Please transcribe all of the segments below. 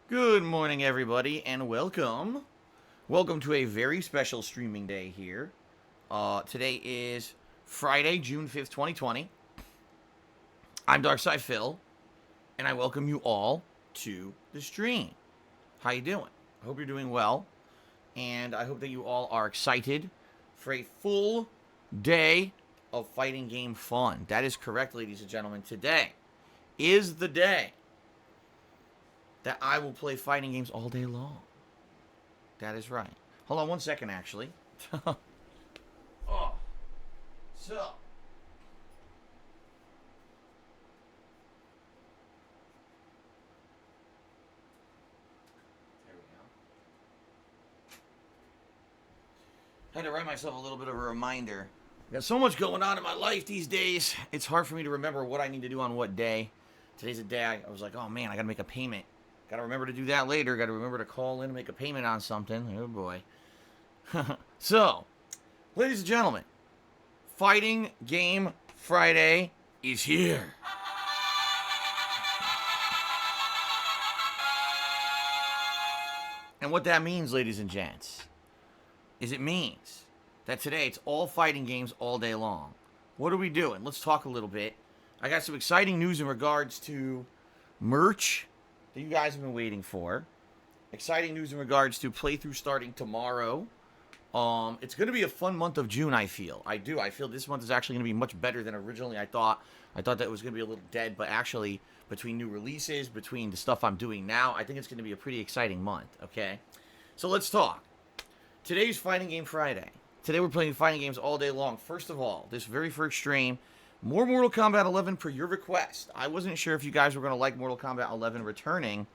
Good morning, everybody, and welcome. Welcome to a very special streaming day here. Today is Friday, June 5th, 2020. I'm Darkside Phil, and I welcome you all to the stream. How you doing? I hope you're doing well, and I hope that you all are excited for a full day of fighting game fun. That is correct, ladies and gentlemen. Today is the day that I will play fighting games all day long. That is right. Hold on one second, actually. Oh, so. There we go. I had to write myself a little bit of a reminder. I got so much going on in my life these days. It's hard for me to remember what I need to do on what day. Today's a day I was like, oh man, I gotta make a payment. Gotta remember to do that later. Gotta remember to call in and make a payment on something. Oh boy. So, ladies and gentlemen, Fighting Game Friday is here. And what that means, ladies and gents, is it means that today it's all fighting games all day long. What are we doing? Let's talk a little bit. I got some exciting news in regards to merch that you guys have been waiting for. Exciting news in regards to playthrough starting tomorrow. It's going to be a fun month of June, I feel. I feel this month is actually going to be much better than originally I thought. I thought that it was going to be a little dead, but actually, between new releases, between the stuff I'm doing now, I think it's going to be a pretty exciting month, okay? So let's talk. Today's Fighting Game Friday. Today we're playing fighting games all day long. First of all, this very first stream, more Mortal Kombat 11 per your request. I wasn't sure if you guys were going to like Mortal Kombat 11 returning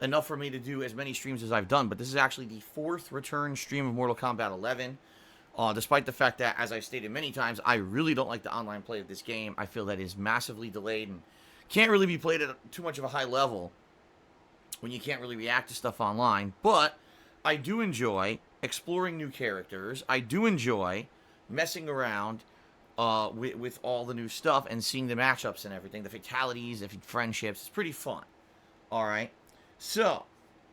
enough for me to do as many streams as I've done, but this is actually the fourth return stream of Mortal Kombat 11. Despite the fact that, as I've stated many times, I really don't like the online play of this game. I feel that it is massively delayed and can't really be played at too much of a high level when you can't really react to stuff online. But I do enjoy exploring new characters. I do enjoy messing around with all the new stuff and seeing the matchups and everything, the fatalities, the friendships. It's pretty fun. All right. So,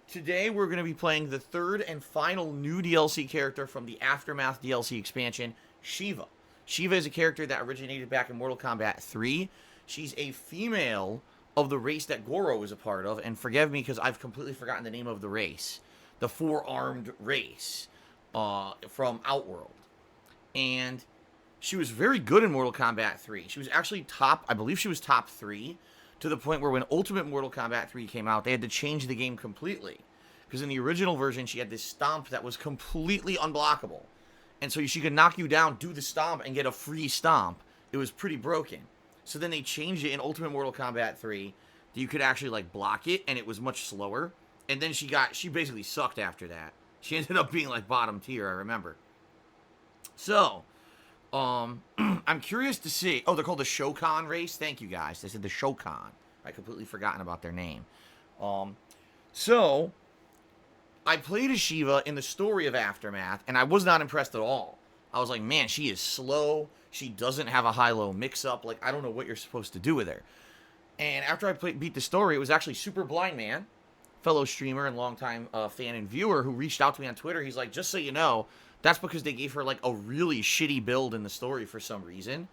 today we're going to be playing the third and final new DLC character from the Aftermath DLC expansion, Shiva. Shiva is a character that originated back in Mortal Kombat 3. She's a female of the race that Goro is a part of, and forgive me because I've completely forgotten the name of the race. The four-armed race from Outworld. And she was very good in Mortal Kombat 3. She was actually I believe she was top 3, to the point where when Ultimate Mortal Kombat 3 came out, they had to change the game completely. Because in the original version, she had this stomp that was completely unblockable. And so she could knock you down, do the stomp, and get a free stomp. It was pretty broken. So then they changed it in Ultimate Mortal Kombat 3 that you could actually like block it, and it was much slower. And then she basically sucked after that. She ended up being like bottom tier, I remember. So, I'm curious to see. Oh, they're called the Shokan race. Thank you guys. They said the Shokan. I completely forgotten about their name. So I played as Shiva in the story of Aftermath, and I was not impressed at all. I was like, man, she is slow. She doesn't have a high-low mix-up. Like, I don't know what you're supposed to do with her. And after I beat the story, it was actually Super Blind Man, fellow streamer and longtime fan and viewer, who reached out to me on Twitter. He's like, just so you know, that's because they gave her like a really shitty build in the story for some reason.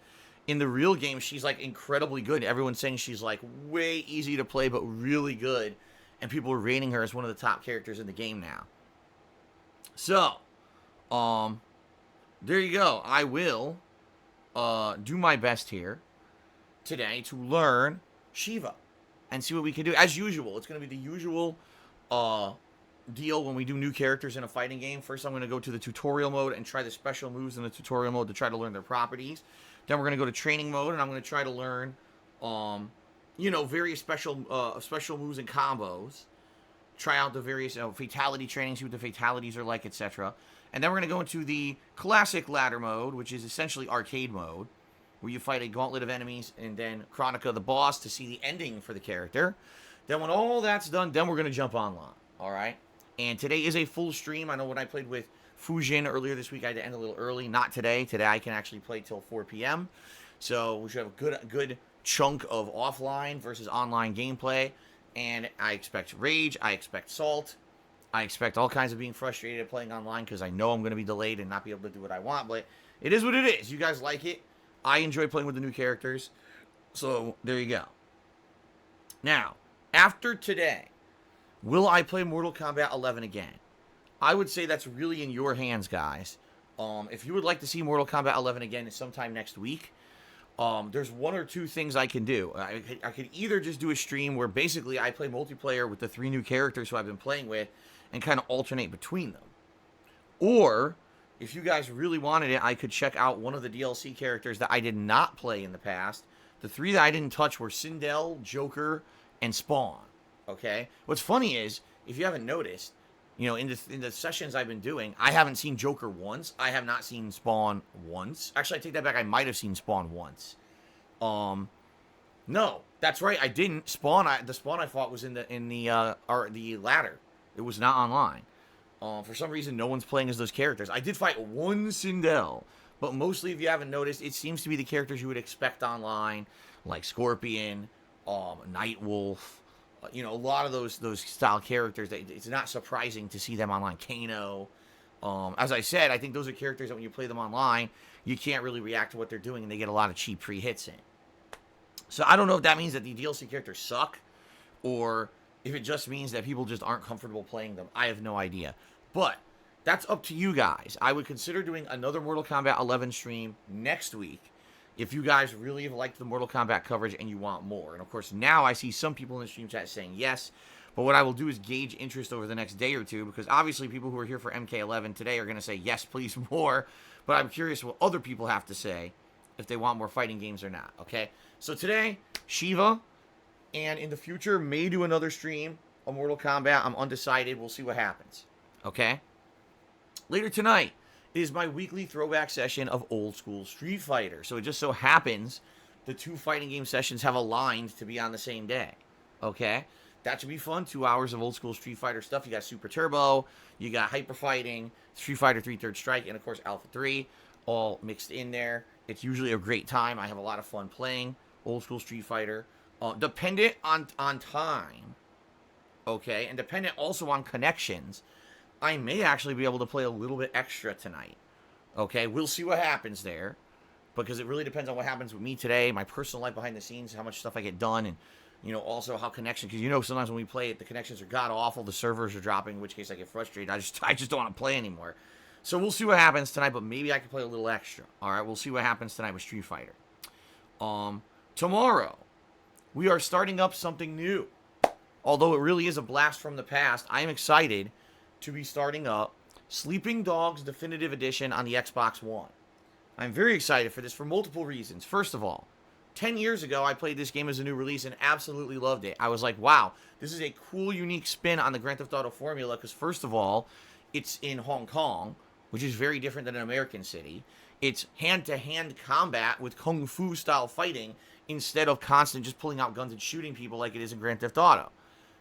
In the real game, she's like incredibly good. Everyone's saying she's like way easy to play, but really good. And people are rating her as one of the top characters in the game now. So, there you go. I will do my best here today to learn Shiva and see what we can do. As usual, it's going to be the usual deal when we do new characters in a fighting game. First, I'm going to go to the tutorial mode and try the special moves in the tutorial mode to try to learn their properties. Then we're going to go to training mode, and I'm going to try to learn, various special moves and combos. Try out the various fatality training, see what the fatalities are like, etc. And then we're going to go into the classic ladder mode, which is essentially arcade mode, where you fight a gauntlet of enemies and then Chronica the boss to see the ending for the character. Then when all that's done, then we're going to jump online, all right? And today is a full stream. I know when I played with Fujin earlier this week, I had to end a little early. Not today. Today I can actually play till 4 p.m. So we should have a good chunk of offline versus online gameplay. And I expect rage. I expect salt. I expect all kinds of being frustrated at playing online because I know I'm going to be delayed and not be able to do what I want. But it is what it is. You guys like it. I enjoy playing with the new characters. So there you go. Now, after today, will I play Mortal Kombat 11 again? I would say that's really in your hands, guys. If you would like to see Mortal Kombat 11 again sometime next week, there's one or two things I can do. I could either just do a stream where basically I play multiplayer with the 3 new characters who I've been playing with and kind of alternate between them. Or, if you guys really wanted it, I could check out one of the DLC characters that I did not play in the past. The 3 that I didn't touch were Sindel, Joker, and Spawn. Okay? What's funny is, if you haven't noticed, you know, in the sessions I've been doing, I haven't seen Joker once. I have not seen Spawn once. Actually, I take that back. I might have seen Spawn once. No, that's right. I didn't. The Spawn I fought was in the ladder. It was not online. For some reason, no one's playing as those characters. I did fight one Sindel, but mostly, if you haven't noticed, it seems to be the characters you would expect online, like Scorpion, Nightwolf. You know, a lot of those style characters. It's not surprising to see them online. Kano. As I said, I think those are characters that when you play them online, you can't really react to what they're doing, and they get a lot of cheap free hits in. So I don't know if that means that the DLC characters suck, or if it just means that people just aren't comfortable playing them. I have no idea. But that's up to you guys. I would consider doing another Mortal Kombat 11 stream next week if you guys really have liked the Mortal Kombat coverage and you want more. And of course, now I see some people in the stream chat saying yes. But what I will do is gauge interest over the next day or two, because obviously people who are here for MK11 today are going to say yes, please, more. But I'm curious what other people have to say if they want more fighting games or not, okay? So today, Shiva, and in the future, may do another stream of Mortal Kombat. I'm undecided. We'll see what happens, okay? Later tonight is my weekly throwback session of old school Street Fighter. So it just so happens the 2 fighting game sessions have aligned to be on the same day, okay? That should be fun. 2 hours of old school Street Fighter stuff. You got Super Turbo, you got Hyper Fighting, Street Fighter 3 Third Strike, and of course Alpha 3, all mixed in there. It's usually a great time. I have a lot of fun playing old school Street Fighter. Dependent on time, okay, and dependent also on connections, I may actually be able to play a little bit extra tonight, okay? We'll see what happens there, because it really depends on what happens with me today, my personal life behind the scenes, how much stuff I get done, and, you know, also how connection, because, you know, sometimes when we play it, the connections are god-awful, the servers are dropping, in which case I get frustrated. I just don't want to play anymore. So we'll see what happens tonight, but maybe I can play a little extra, all right? We'll see what happens tonight with Street Fighter. Tomorrow, we are starting up something new. Although it really is a blast from the past, I am excited to be starting up Sleeping Dogs Definitive Edition on the Xbox One. I'm very excited for this for multiple reasons. First of all, 10 years ago, I played this game as a new release and absolutely loved it. I was like, wow, this is a cool, unique spin on the Grand Theft Auto formula, because first of all, it's in Hong Kong, which is very different than an American city. It's hand-to-hand combat with kung fu-style fighting instead of constant just pulling out guns and shooting people like it is in Grand Theft Auto.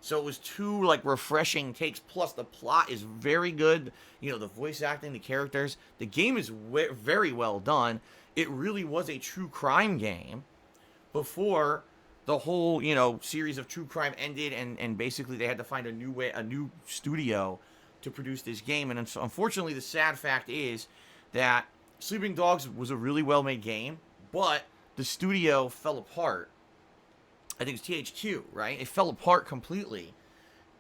So it was 2, like, refreshing takes, plus the plot is very good. You know, the voice acting, the characters. The game is very well done. It really was a true crime game before the whole, you know, series of true crime ended, and basically they had to find a new studio to produce this game. And unfortunately, the sad fact is that Sleeping Dogs was a really well-made game, but the studio fell apart. I think it's THQ, right? It fell apart completely.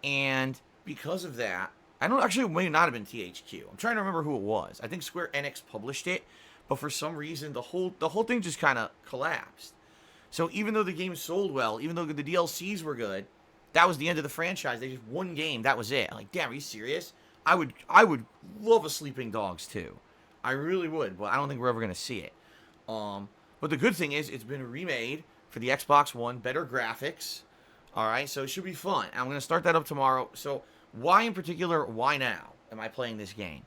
And because of that, I don't actually, it may not have been THQ. I'm trying to remember who it was. I think Square Enix published it, but for some reason the whole thing just kind of collapsed. So even though the game sold well, even though the DLCs were good, that was the end of the franchise. They just one game, that was it. I'm like, damn, are you serious? I would love a Sleeping Dogs 2. I really would, but I don't think we're ever gonna see it. But the good thing is it's been remade for the Xbox One, better graphics. All right, so it should be fun. I'm going to start that up tomorrow. So why in particular, why now am I playing this game?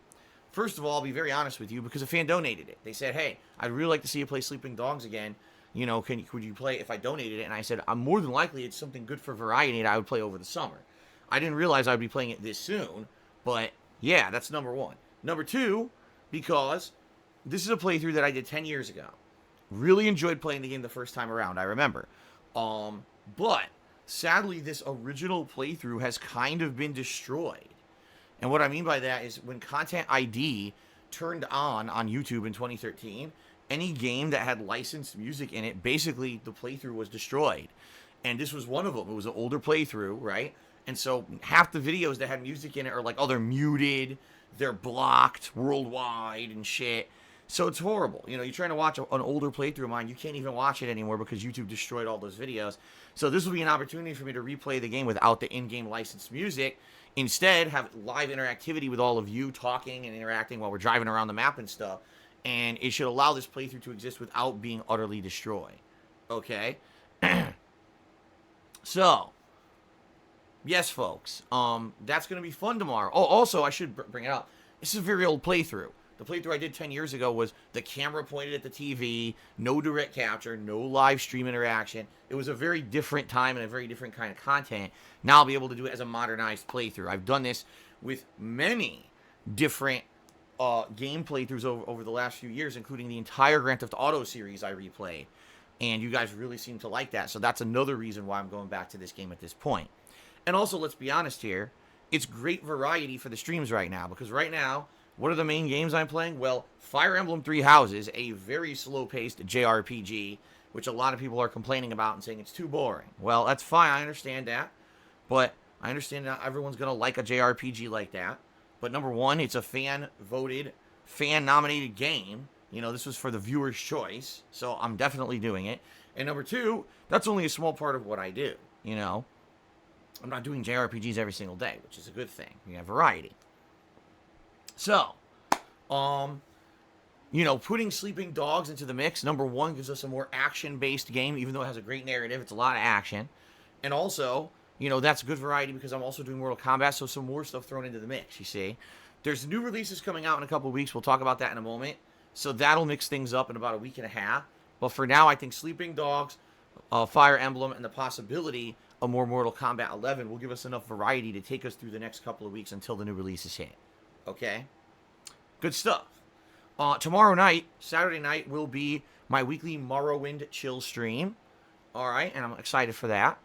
First of all, I'll be very honest with you, because a fan donated it. They said, hey, I'd really like to see you play Sleeping Dogs again. You know, could you play it if I donated it? And I said, I'm more than likely it's something good for variety that I would play over the summer. I didn't realize I would be playing it this soon, but yeah, that's number one. Number two, because this is a playthrough that I did 10 years ago. Really enjoyed playing the game the first time around, I remember. But sadly, this original playthrough has kind of been destroyed. And what I mean by that is when Content ID turned on YouTube in 2013, any game that had licensed music in it, basically the playthrough was destroyed. And this was one of them. It was an older playthrough, right? And so half the videos that had music in it are like, oh, they're muted, they're blocked worldwide and shit. So it's horrible. You know, you're trying to watch an older playthrough of mine, you can't even watch it anymore because YouTube destroyed all those videos. So this will be an opportunity for me to replay the game without the in-game licensed music. Instead, have live interactivity with all of you talking and interacting while we're driving around the map and stuff. And it should allow this playthrough to exist without being utterly destroyed. Okay? So, yes, folks. That's going to be fun tomorrow. Oh, also, I should bring it up. This is a very old playthrough. The playthrough I did 10 years ago was the camera pointed at the TV, no direct capture, no live stream interaction. It was a very different time and a very different kind of content. Now I'll be able to do it as a modernized playthrough. I've done this with many different game playthroughs over the last few years, including the entire Grand Theft Auto series I replayed. And you guys really seem to like that. So that's another reason why I'm going back to this game at this point. And also, let's be honest here, it's great variety for the streams right now. Because right now, what are the main games I'm playing? Well, Fire Emblem Three Houses, a very slow-paced JRPG, which a lot of people are complaining about and saying it's too boring. Well, that's fine. I understand that. But I understand not everyone's going to like a JRPG like that. But number one, it's a fan-voted, fan-nominated game. You know, this was for the viewer's choice. So I'm definitely doing it. And number two, that's only a small part of what I do. You know, I'm not doing JRPGs every single day, which is a good thing. We have variety. So, you know, putting Sleeping Dogs into the mix, number one, gives us a more action-based game, even though it has a great narrative. It's a lot of action. And also, you know, that's good variety because I'm also doing Mortal Kombat, so some more stuff thrown into the mix, you see. There's new releases coming out in a couple of weeks. We'll talk about that in a moment. So that'll mix things up in about a week and a half. But for now, I think Sleeping Dogs, Fire Emblem, and the possibility of more Mortal Kombat 11 will give us enough variety to take us through the next couple of weeks until the new releases hit. Okay? Good stuff. Tomorrow night, Saturday night, will be my weekly Morrowind chill stream. Alright, and I'm excited for that.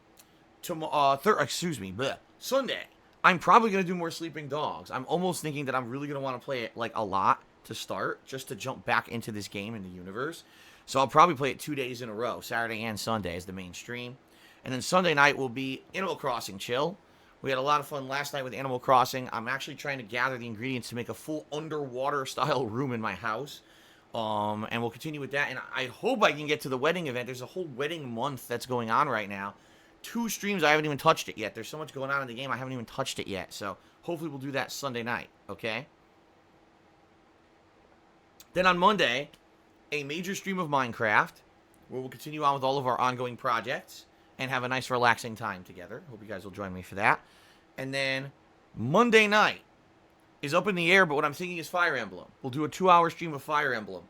Sunday, I'm probably going to do more Sleeping Dogs. I'm almost thinking that I'm really going to want to play it, like, a lot to start, just to jump back into this game in the universe. So I'll probably play it 2 days in a row, Saturday and Sunday as the main stream. And then Sunday night will be Animal Crossing chill. We had a lot of fun last night with Animal Crossing. I'm actually trying to gather the ingredients to make a full underwater-style room in my house. And we'll continue with that. And I hope I can get to the wedding event. There's a whole wedding month that's going on right now. 2 streams, I haven't even touched it yet. There's so much going on in the game, I haven't even touched it yet. So hopefully we'll do that Sunday night, okay? Then on Monday, a major stream of Minecraft, where we'll continue on with all of our ongoing projects and have a nice relaxing time together. Hope you guys will join me for that. And then Monday night is up in the air, but what I'm thinking is Fire Emblem. We'll do a 2-hour stream of Fire Emblem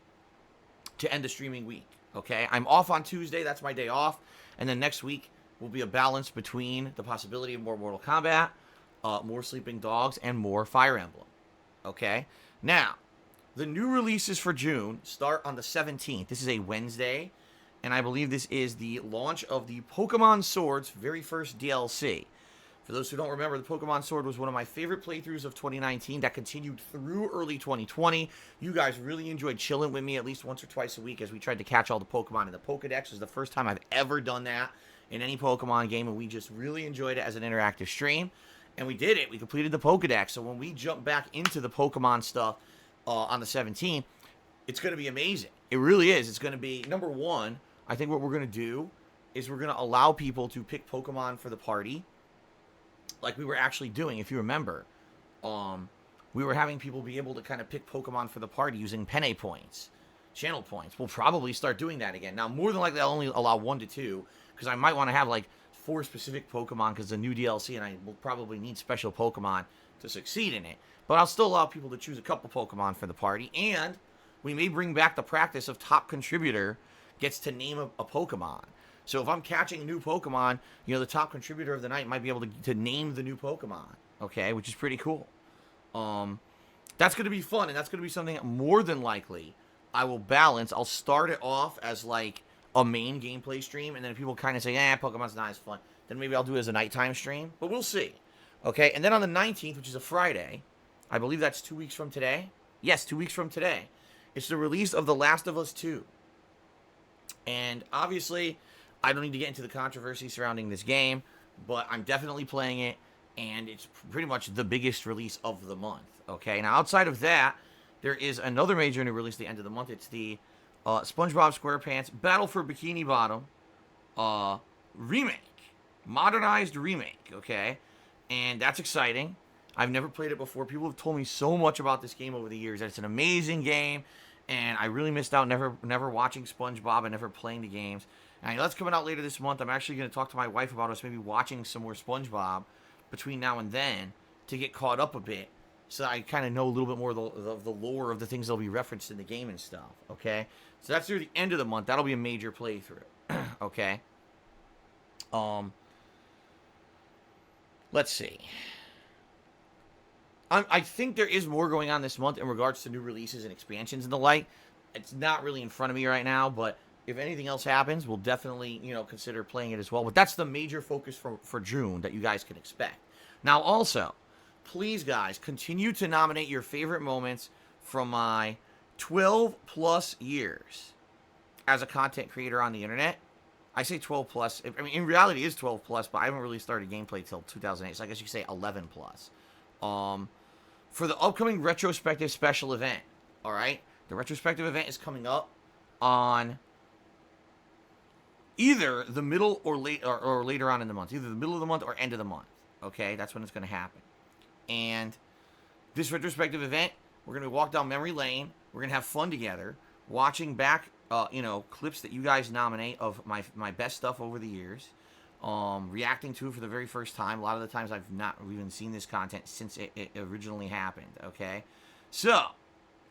to end the streaming week, okay? I'm off on Tuesday. That's my day off. And then next week will be a balance between the possibility of more Mortal Kombat, more Sleeping Dogs, and more Fire Emblem, okay? Now, the new releases for June start on the 17th. This is a Wednesday, and I believe this is the launch of the Pokemon Sword's very first DLC. For those who don't remember, the Pokemon Sword was one of my favorite playthroughs of 2019 that continued through early 2020. You guys really enjoyed chilling with me at least once or twice a week as we tried to catch all the Pokemon in the Pokedex. It was the first time I've ever done that in any Pokemon game, and we just really enjoyed it as an interactive stream. And we did it. We completed the Pokedex. So when we jump back into the Pokemon stuff on the 17th, it's going to be amazing. It really is. It's going to be, number one, I think what we're going to do is we're going to allow people to pick Pokemon for the party, like we were actually doing, if you remember. We were having people be able to kind of pick Pokemon for the party using Penne points, channel points. We'll probably start doing that again. Now, more than likely, I'll only allow 1 to 2, because I might want to have, like, 4 specific Pokemon, because it's a new DLC, and I will probably need special Pokemon to succeed in it. But I'll still allow people to choose a couple Pokemon for the party, and we may bring back the practice of top contributor gets to name a Pokemon. So if I'm catching a new Pokemon, you know, the top contributor of the night might be able to name the new Pokemon, okay, which is pretty cool. That's going to be fun, and that's going to be something that more than likely I will balance. I'll start it off as, like, a main gameplay stream, and then if people kind of say, Pokemon's not as fun, then maybe I'll do it as a nighttime stream. But we'll see. Okay, and then on the 19th, which is a Friday, I believe that's 2 weeks from today. Yes, 2 weeks from today. It's the release of The Last of Us 2. And obviously, I don't need to get into the controversy surrounding this game, but I'm definitely playing it, and it's pretty much the biggest release of the month. Okay, now outside of that, there is another major new release at the end of the month. It's the SpongeBob SquarePants Battle for Bikini Bottom remake. Modernized remake, okay? And that's exciting. I've never played it before. People have told me so much about this game over the years. That it's an amazing game, and I really missed out never watching SpongeBob and never playing the games. And that's coming out later this month. I'm actually going to talk to my wife about us maybe watching some more SpongeBob between now and then to get caught up a bit, so that I kind of know a little bit more of the lore of the things that'll be referenced in the game and stuff, okay? So that's through the end of the month. That'll be a major playthrough, okay? Let's see. I think there is more going on this month in regards to new releases and expansions and the like. It's not really in front of me right now, but if anything else happens, we'll definitely, consider playing it as well. But that's the major focus for June that you guys can expect. Now, also, please, guys, continue to nominate your favorite moments from my 12-plus years as a content creator on the internet. I say 12-plus. I mean, in reality, it is 12-plus, but I haven't really started gameplay till 2008, so I guess you could say 11-plus. For the upcoming Retrospective special event, all right? The Retrospective event is coming up on either the middle or later on in the month. Either the middle of the month or end of the month, okay? That's when it's going to happen. And this Retrospective event, we're going to walk down memory lane. We're going to have fun together, watching back, clips that you guys nominate of my best stuff over the years, reacting to it for the very first time. A lot of the times I've not even seen this content since it originally happened, okay? So,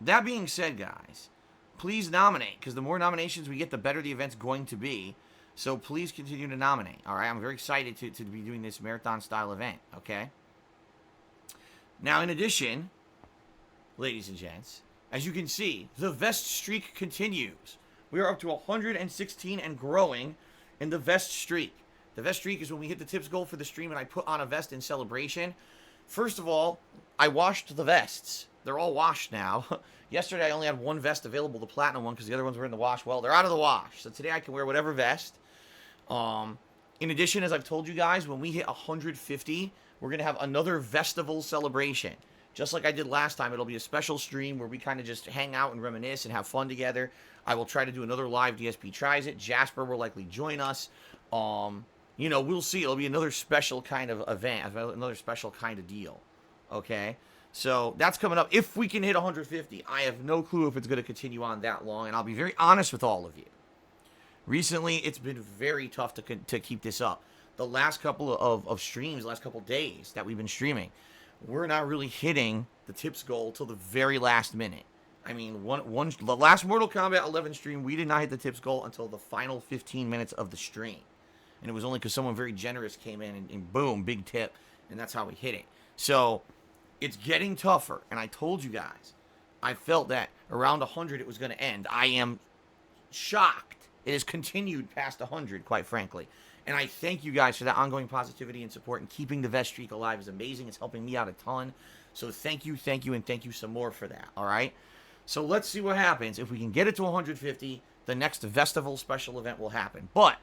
that being said, guys, please nominate, because the more nominations we get, the better the event's going to be. So please continue to nominate, all right? I'm very excited to be doing this marathon-style event, okay? Now, in addition, ladies and gents, as you can see, the vest streak continues. We are up to 116 and growing in the vest streak. The vest streak is when we hit the tips goal for the stream and I put on a vest in celebration. First of all, I washed the vests. They're all washed now. Yesterday, I only had one vest available, the platinum one, because the other ones were in the wash. Well, they're out of the wash. So today I can wear whatever vest. In addition, as I've told you guys, when we hit 150, we're going to have another Vestival celebration. Just like I did last time, it'll be a special stream where we kind of just hang out and reminisce and have fun together. I will try to do another live DSP Tries It. Jasper will likely join us. We'll see. It'll be another special kind of event, another special kind of deal. Okay? So that's coming up. If we can hit 150, I have no clue if it's going to continue on that long, and I'll be very honest with all of you. Recently, it's been very tough to keep this up. The last couple of streams, the last couple of days that we've been streaming, we're not really hitting the tips goal till the very last minute. I mean, the last Mortal Kombat 11 stream, we did not hit the tips goal until the final 15 minutes of the stream. And it was only because someone very generous came in and boom, big tip, and that's how we hit it. So, it's getting tougher, and I told you guys, I felt that around 100 it was going to end. I am shocked. It has continued past 100, quite frankly. And I thank you guys for that ongoing positivity and support, and keeping the vest streak alive is amazing. It's helping me out a ton. So thank you, and thank you some more for that, all right? So let's see what happens. If we can get it to 150, the next Vestival special event will happen. But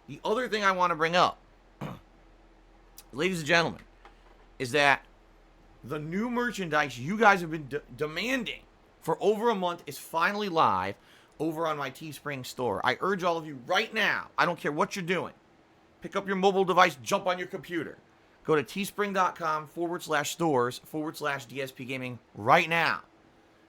the other thing I want to bring up, ladies and gentlemen, is that the new merchandise you guys have been demanding for over a month is finally live over on my Teespring store. I urge all of you right now, I don't care what you're doing, pick up your mobile device, jump on your computer, go to teespring.com/stores/DSPGaming right now.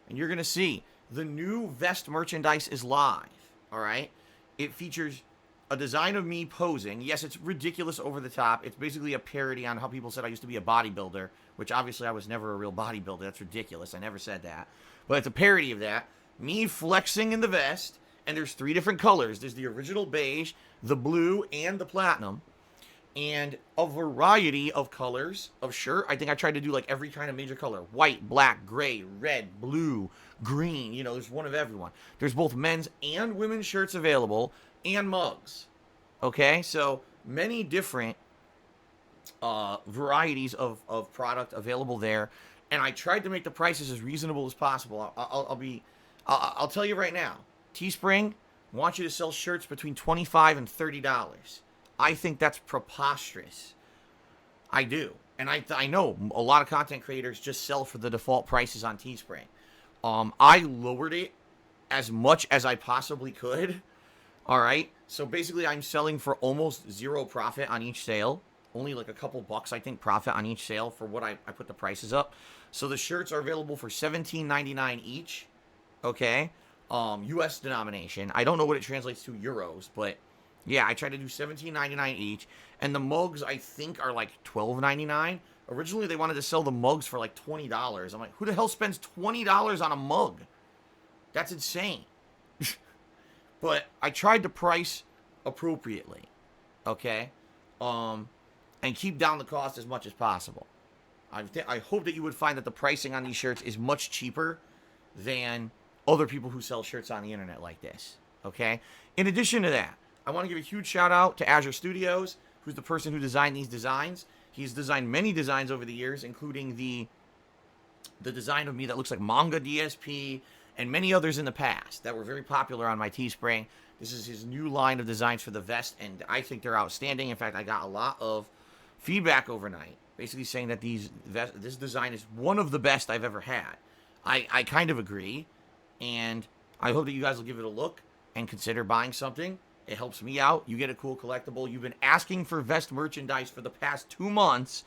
And you're going to see the new vest merchandise is live, all right? It features a design of me posing. Yes, it's ridiculous over the top. It's basically a parody on how people said I used to be a bodybuilder, which obviously I was never a real bodybuilder. That's ridiculous. I never said that. But it's a parody of that. Me flexing in the vest, and there's 3 different colors. There's the original beige, the blue, and the platinum. And a variety of colors of shirt. I think I tried to do like every kind of major color. White, black, gray, red, blue, green. There's one of everyone. There's both men's and women's shirts available, and mugs. Okay? So, many different varieties of product available there, and I tried to make the prices as reasonable as possible. I'll tell you right now, Teespring wants you to sell shirts between $25 and $30. I think that's preposterous. I do. And I know a lot of content creators just sell for the default prices on Teespring. I lowered it as much as I possibly could. All right. So basically, I'm selling for almost zero profit on each sale. Only like a couple bucks, I think, profit on each sale for what I put the prices up. So the shirts are available for $17.99 each. Okay. U.S. denomination. I don't know what it translates to euros, but yeah, I tried to do $17.99 each. And the mugs, I think, are like $12.99. Originally, they wanted to sell the mugs for like $20. I'm like, who the hell spends $20 on a mug? That's insane. But I tried to price appropriately. Okay? And keep down the cost as much as possible. I hope that you would find that the pricing on these shirts is much cheaper than other people who sell shirts on the internet like this. Okay? In addition to that, I want to give a huge shout out to Azure Studios, who's the person who designed these designs. He's designed many designs over the years, including the design of me that looks like manga DSP, and many others in the past that were very popular on my Teespring. This is his new line of designs for the vest, and I think they're outstanding. In fact, I got a lot of feedback overnight, basically saying that this design is one of the best I've ever had. I kind of agree, and I hope that you guys will give it a look and consider buying something. It helps me out. You get a cool collectible. You've been asking for vest merchandise for the past 2 months,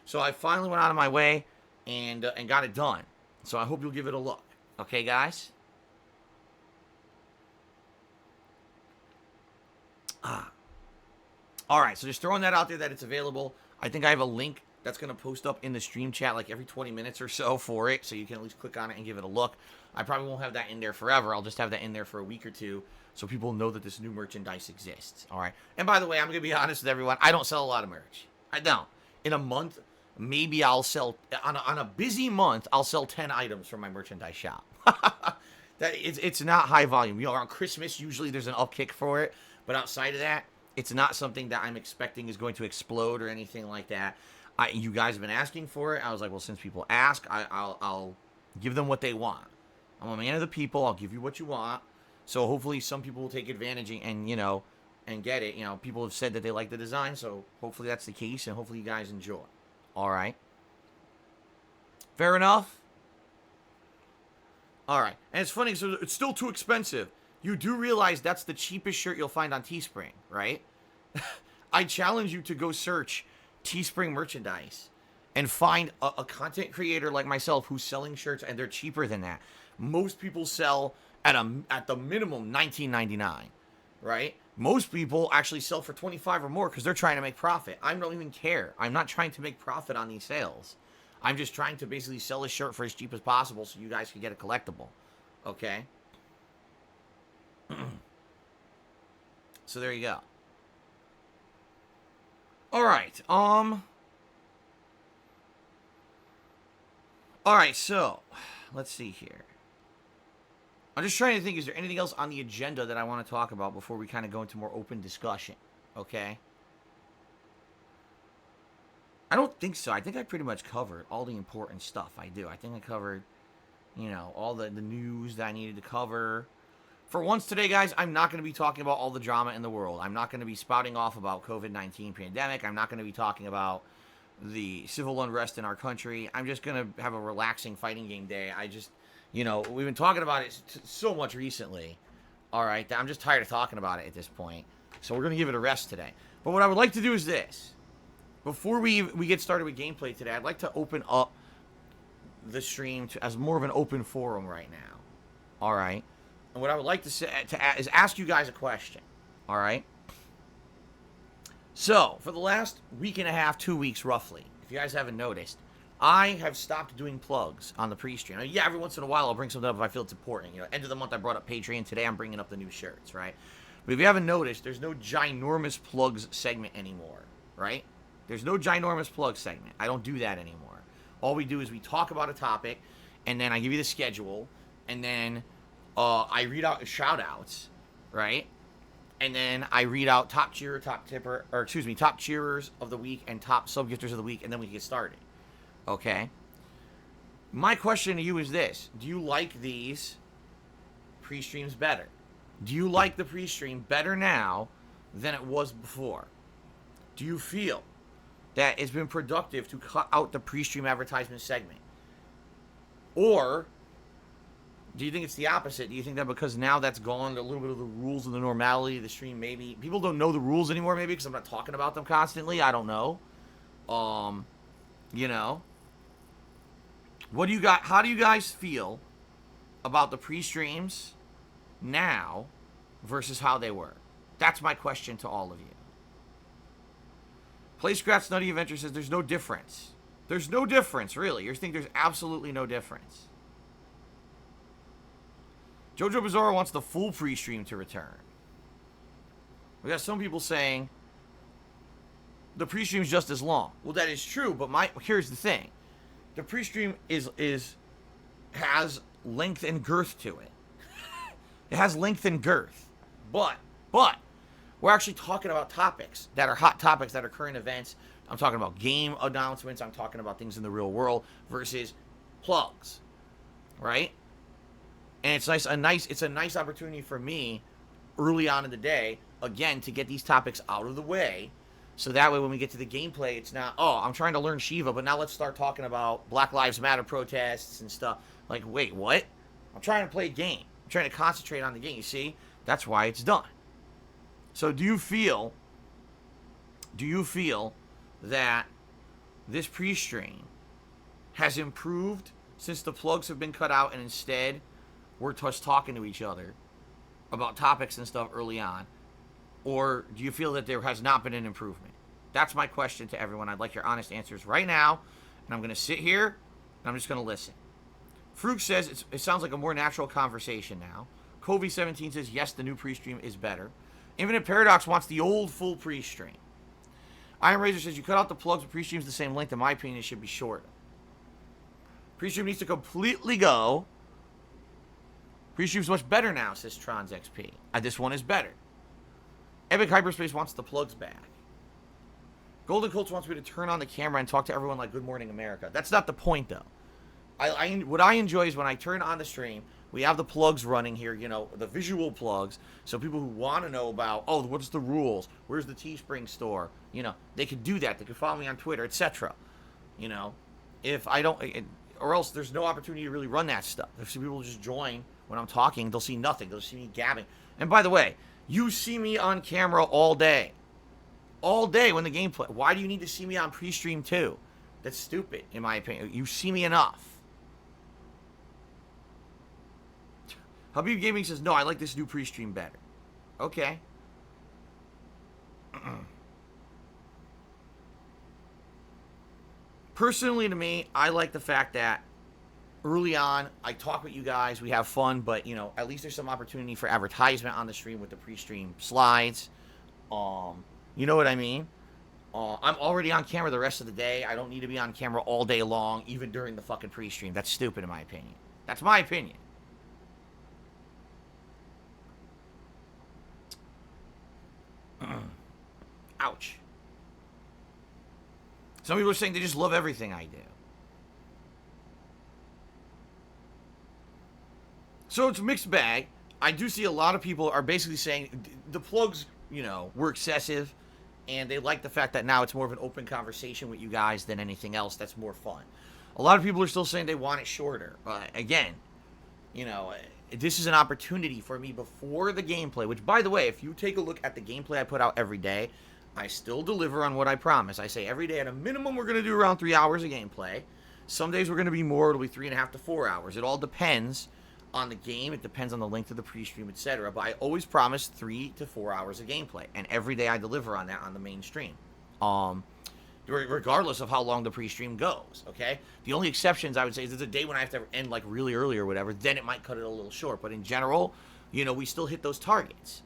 so I finally went out of my way and got it done. So I hope you'll give it a look. Okay, guys? All right, so just throwing that out there that it's available. I think I have a link that's going to post up in the stream chat like every 20 minutes or so for it, so you can at least click on it and give it a look. I probably won't have that in there forever. I'll just have that in there for a week or two so people know that this new merchandise exists. All right? And by the way, I'm going to be honest with everyone. I don't sell a lot of merch. I don't. In a month, maybe I'll sell, on a busy month, I'll sell 10 items from my merchandise shop. It's not high volume. You know, around Christmas, usually there's an upkick for it. But outside of that, it's not something that I'm expecting is going to explode or anything like that. You guys have been asking for it. I was like, well, since people ask, I'll give them what they want. I'm a man of the people. I'll give you what you want. So hopefully some people will take advantage and get it. You know, people have said that they like the design, so hopefully that's the case, and hopefully you guys enjoy. All right. Fair enough? All right. And it's funny, so it's still too expensive. You do realize that's the cheapest shirt you'll find on Teespring, right? I challenge you to go search Teespring merchandise and find a content creator like myself who's selling shirts, and they're cheaper than that. Most people sell at the minimum $19.99, right? Most people actually sell for $25 or more because they're trying to make profit. I don't even care. I'm not trying to make profit on these sales. I'm just trying to basically sell a shirt for as cheap as possible so you guys can get a collectible. Okay? So there you go. All right. All right, so let's see here. I'm just trying to think, is there anything else on the agenda that I want to talk about before we kind of go into more open discussion? Okay? I don't think so. I think I pretty much covered all the important stuff. I do. I think I covered, all the news that I needed to cover. For once today, guys, I'm not going to be talking about all the drama in the world. I'm not going to be spouting off about COVID-19 pandemic. I'm not going to be talking about the civil unrest in our country. I'm just going to have a relaxing fighting game day. We've been talking about it so much recently. All right, I'm just tired of talking about it at this point. So we're going to give it a rest today. But what I would like to do is this. Before we get started with gameplay today, I'd like to open up the stream as more of an open forum right now. All right? And what I would like to say is ask you guys a question. All right? So, for the last week and a half, 2 weeks roughly, if you guys haven't noticed, I have stopped doing plugs on the pre-stream. Yeah, every once in a while I'll bring something up if I feel it's important. End of the month I brought up Patreon. Today I'm bringing up the new shirts, right? But if you haven't noticed, there's no ginormous plugs segment anymore, right? There's no ginormous plug segment. I don't do that anymore. All we do is we talk about a topic, and then I give you the schedule, and then I read out shout-outs, right? And then I read out top cheerer, top tipper, or excuse me, top cheerers of the week and top sub-gifters of the week, and then we can get started. Okay? My question to you is this. Do you like these pre-streams better? Do you like the pre-stream better now than it was before? Do you feel that it's been productive to cut out the pre-stream advertisement segment? Or do you think it's the opposite? Do you think that because now that's gone, a little bit of the rules and the normality of the stream, maybe people don't know the rules anymore, maybe because I'm not talking about them constantly? I don't know. You know, what do you got? How do you guys feel about the pre-streams now versus how they were? That's my question to all of you. Play Scratch Nutty Adventure says there's no difference. There's no difference, really. You think there's absolutely no difference. Jojo Bizarro wants the full pre-stream to return. We got some people saying the pre-stream is just as long. Well, that is true, but here's the thing. The pre-stream has length and girth to it. It has length and girth. But we're actually talking about topics that are hot topics, that are current events. I'm talking about game announcements. I'm talking about things in the real world versus plugs, right? And it's a nice opportunity for me early on in the day, again, to get these topics out of the way. So that way when we get to the gameplay, it's not, oh, I'm trying to learn Shiva, but now let's start talking about Black Lives Matter protests and stuff. Like, wait, what? I'm trying to play a game. I'm trying to concentrate on the game. You see? That's why it's done. So do you feel that this pre-stream has improved since the plugs have been cut out and instead we're just talking to each other about topics and stuff early on? Or do you feel that there has not been an improvement? That's my question to everyone. I'd like your honest answers right now. And I'm going to sit here and I'm just going to listen. Fruk says it sounds like a more natural conversation now. Covey17 says, yes, the new pre-stream is better. Infinite Paradox wants the old full pre-stream. Iron Razor says, you cut out the plugs, but pre-stream's the same length. In my opinion, it should be shorter. Pre-stream needs to completely go. Pre-stream's much better now, says Trons XP. This one is better. Epic Hyperspace wants the plugs back. Golden Colts wants me to turn on the camera and talk to everyone like Good Morning America. That's not the point, though. What I enjoy is when I turn on the stream, we have the plugs running here, you know, the visual plugs. So people who want to know about, oh, what's the rules? Where's the Teespring store? You know, they could do that. They could follow me on Twitter, etc. You know, if I don't, or else there's no opportunity to really run that stuff. If people just join when I'm talking, they'll see nothing. They'll see me gabbing. And by the way, you see me on camera all day. All day when the gameplay. Why do you need to see me on pre-stream too? That's stupid, in my opinion. You see me enough. Habib Gaming says, no, I like this new pre-stream better. Okay. Personally, to me, I like the fact that early on, I talk with you guys, we have fun, but, you know, at least there's some opportunity for advertisement on the stream with the pre-stream slides. You know what I mean? I'm already on camera the rest of the day. I don't need to be on camera all day long, even during the fucking pre-stream. That's stupid, in my opinion. That's my opinion. Ouch. Some people are saying they just love everything I do. So it's a mixed bag. I do see a lot of people are basically saying the plugs, you know, were excessive, and they like the fact that now it's more of an open conversation with you guys than anything else that's more fun. A lot of people are still saying they want it shorter. Again, you know, this is an opportunity for me before the gameplay, which, by the way, if you take a look at the gameplay I put out every day, I still deliver on what I promise. I say every day at a minimum we're going to do around 3 hours of gameplay. Some days we're going to be more. It'll be 3.5 to 4 hours. It all depends on the game. It depends on the length of the pre-stream, etc. But I always promise 3 to 4 hours of gameplay. And every day I deliver on that on the main stream. Regardless of how long the pre-stream goes, okay? The only exceptions, I would say, is there's a day when I have to end, like, really early or whatever. Then it might cut it a little short. But in general, you know, we still hit those targets.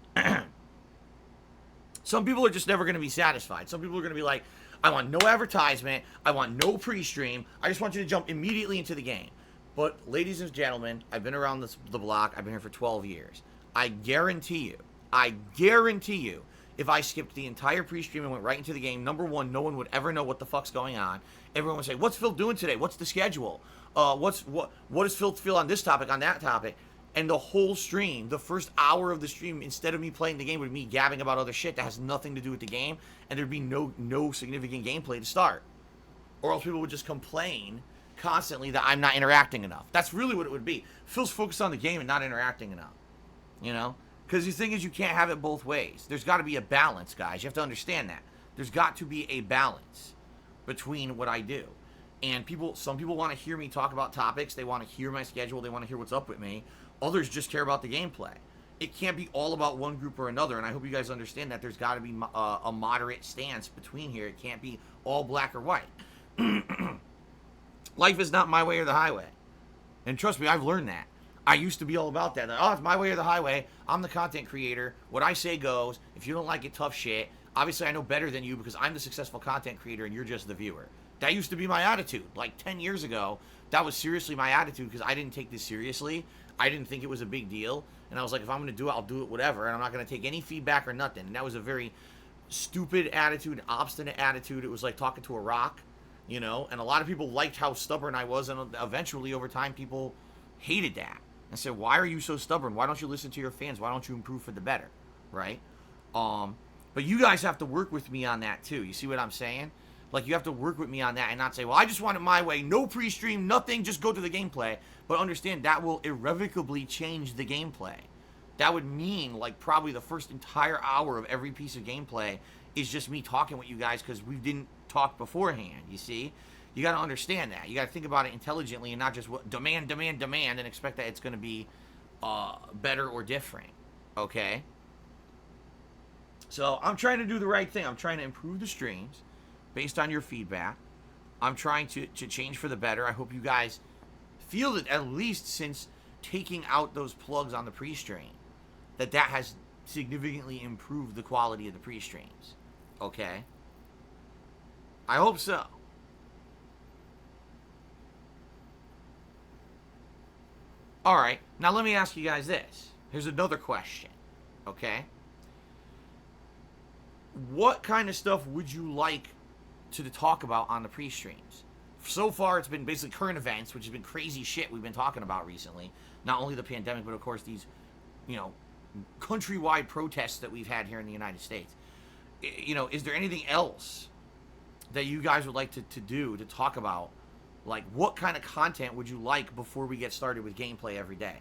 Some people are just never going to be satisfied. Some people are going to be like, I want no advertisement. I want no pre-stream. I just want you to jump immediately into the game. But, ladies and gentlemen, I've been around the block. I've been here for 12 years. I guarantee you, I guarantee you, if I skipped the entire pre-stream and went right into the game, number one, no one would ever know what the fuck's going on. Everyone would say, what's Phil doing today? What's the schedule? What does Phil feel on this topic, on that topic? And the whole stream, the first hour of the stream, instead of me playing the game, would be me gabbing about other shit that has nothing to do with the game, and there'd be no significant gameplay to start. Or else people would just complain constantly that I'm not interacting enough. That's really what it would be. Phil's focused on the game and not interacting enough. You know? Because the thing is, you can't have it both ways. There's got to be a balance, guys. You have to understand that. There's got to be a balance between what I do. And some people want to hear me talk about topics. They want to hear my schedule. They want to hear what's up with me. Others just care about the gameplay. It can't be all about one group or another, and I hope you guys understand that there's got to be a moderate stance between here. It can't be all black or white. Life is not my way or the highway. And trust me, I've learned that. I used to be all about that. Like, oh, it's my way or the highway. I'm the content creator. What I say goes. If you don't like it, tough shit. Obviously, I know better than you because I'm the successful content creator and you're just the viewer. That used to be my attitude. Like 10 years ago, that was seriously my attitude because I didn't take this seriously. I didn't think it was a big deal. And I was like, if I'm going to do it, I'll do it whatever. And I'm not going to take any feedback or nothing. And that was a very stupid attitude, obstinate attitude. It was like talking to a rock, you know. And a lot of people liked how stubborn I was. And eventually, over time, people hated that. And said, why are you so stubborn? Why don't you listen to your fans? Why don't you improve for the better? Right? But you guys have to work with me on that too. You see what I'm saying? Like, you have to work with me on that and not say, well, I just want it my way. No pre-stream, nothing, just go to the gameplay. But understand, that will irrevocably change the gameplay. That would mean, like, probably the first entire hour of every piece of gameplay is just me talking with you guys because we didn't talk beforehand, you see? You got to understand that. You got to think about it intelligently and not just demand, and expect that it's going to be better or different, okay? So I'm trying to do the right thing. I'm trying to improve the streams based on your feedback. I'm trying to change for the better. I hope you guys feel that, at least since taking out those plugs on the pre-stream, that has significantly improved the quality of the pre-streams, okay? I hope so. All right, now let me ask you guys this. Here's another question, okay? What kind of stuff would you like to talk about on the pre-streams? So far, it's been basically current events, which has been crazy shit we've been talking about recently. Not only the pandemic, but of course these, you know, countrywide protests that we've had here in the United States. You know, is there anything else that you guys would like to do, to talk about? Like, what kind of content would you like before we get started with gameplay every day?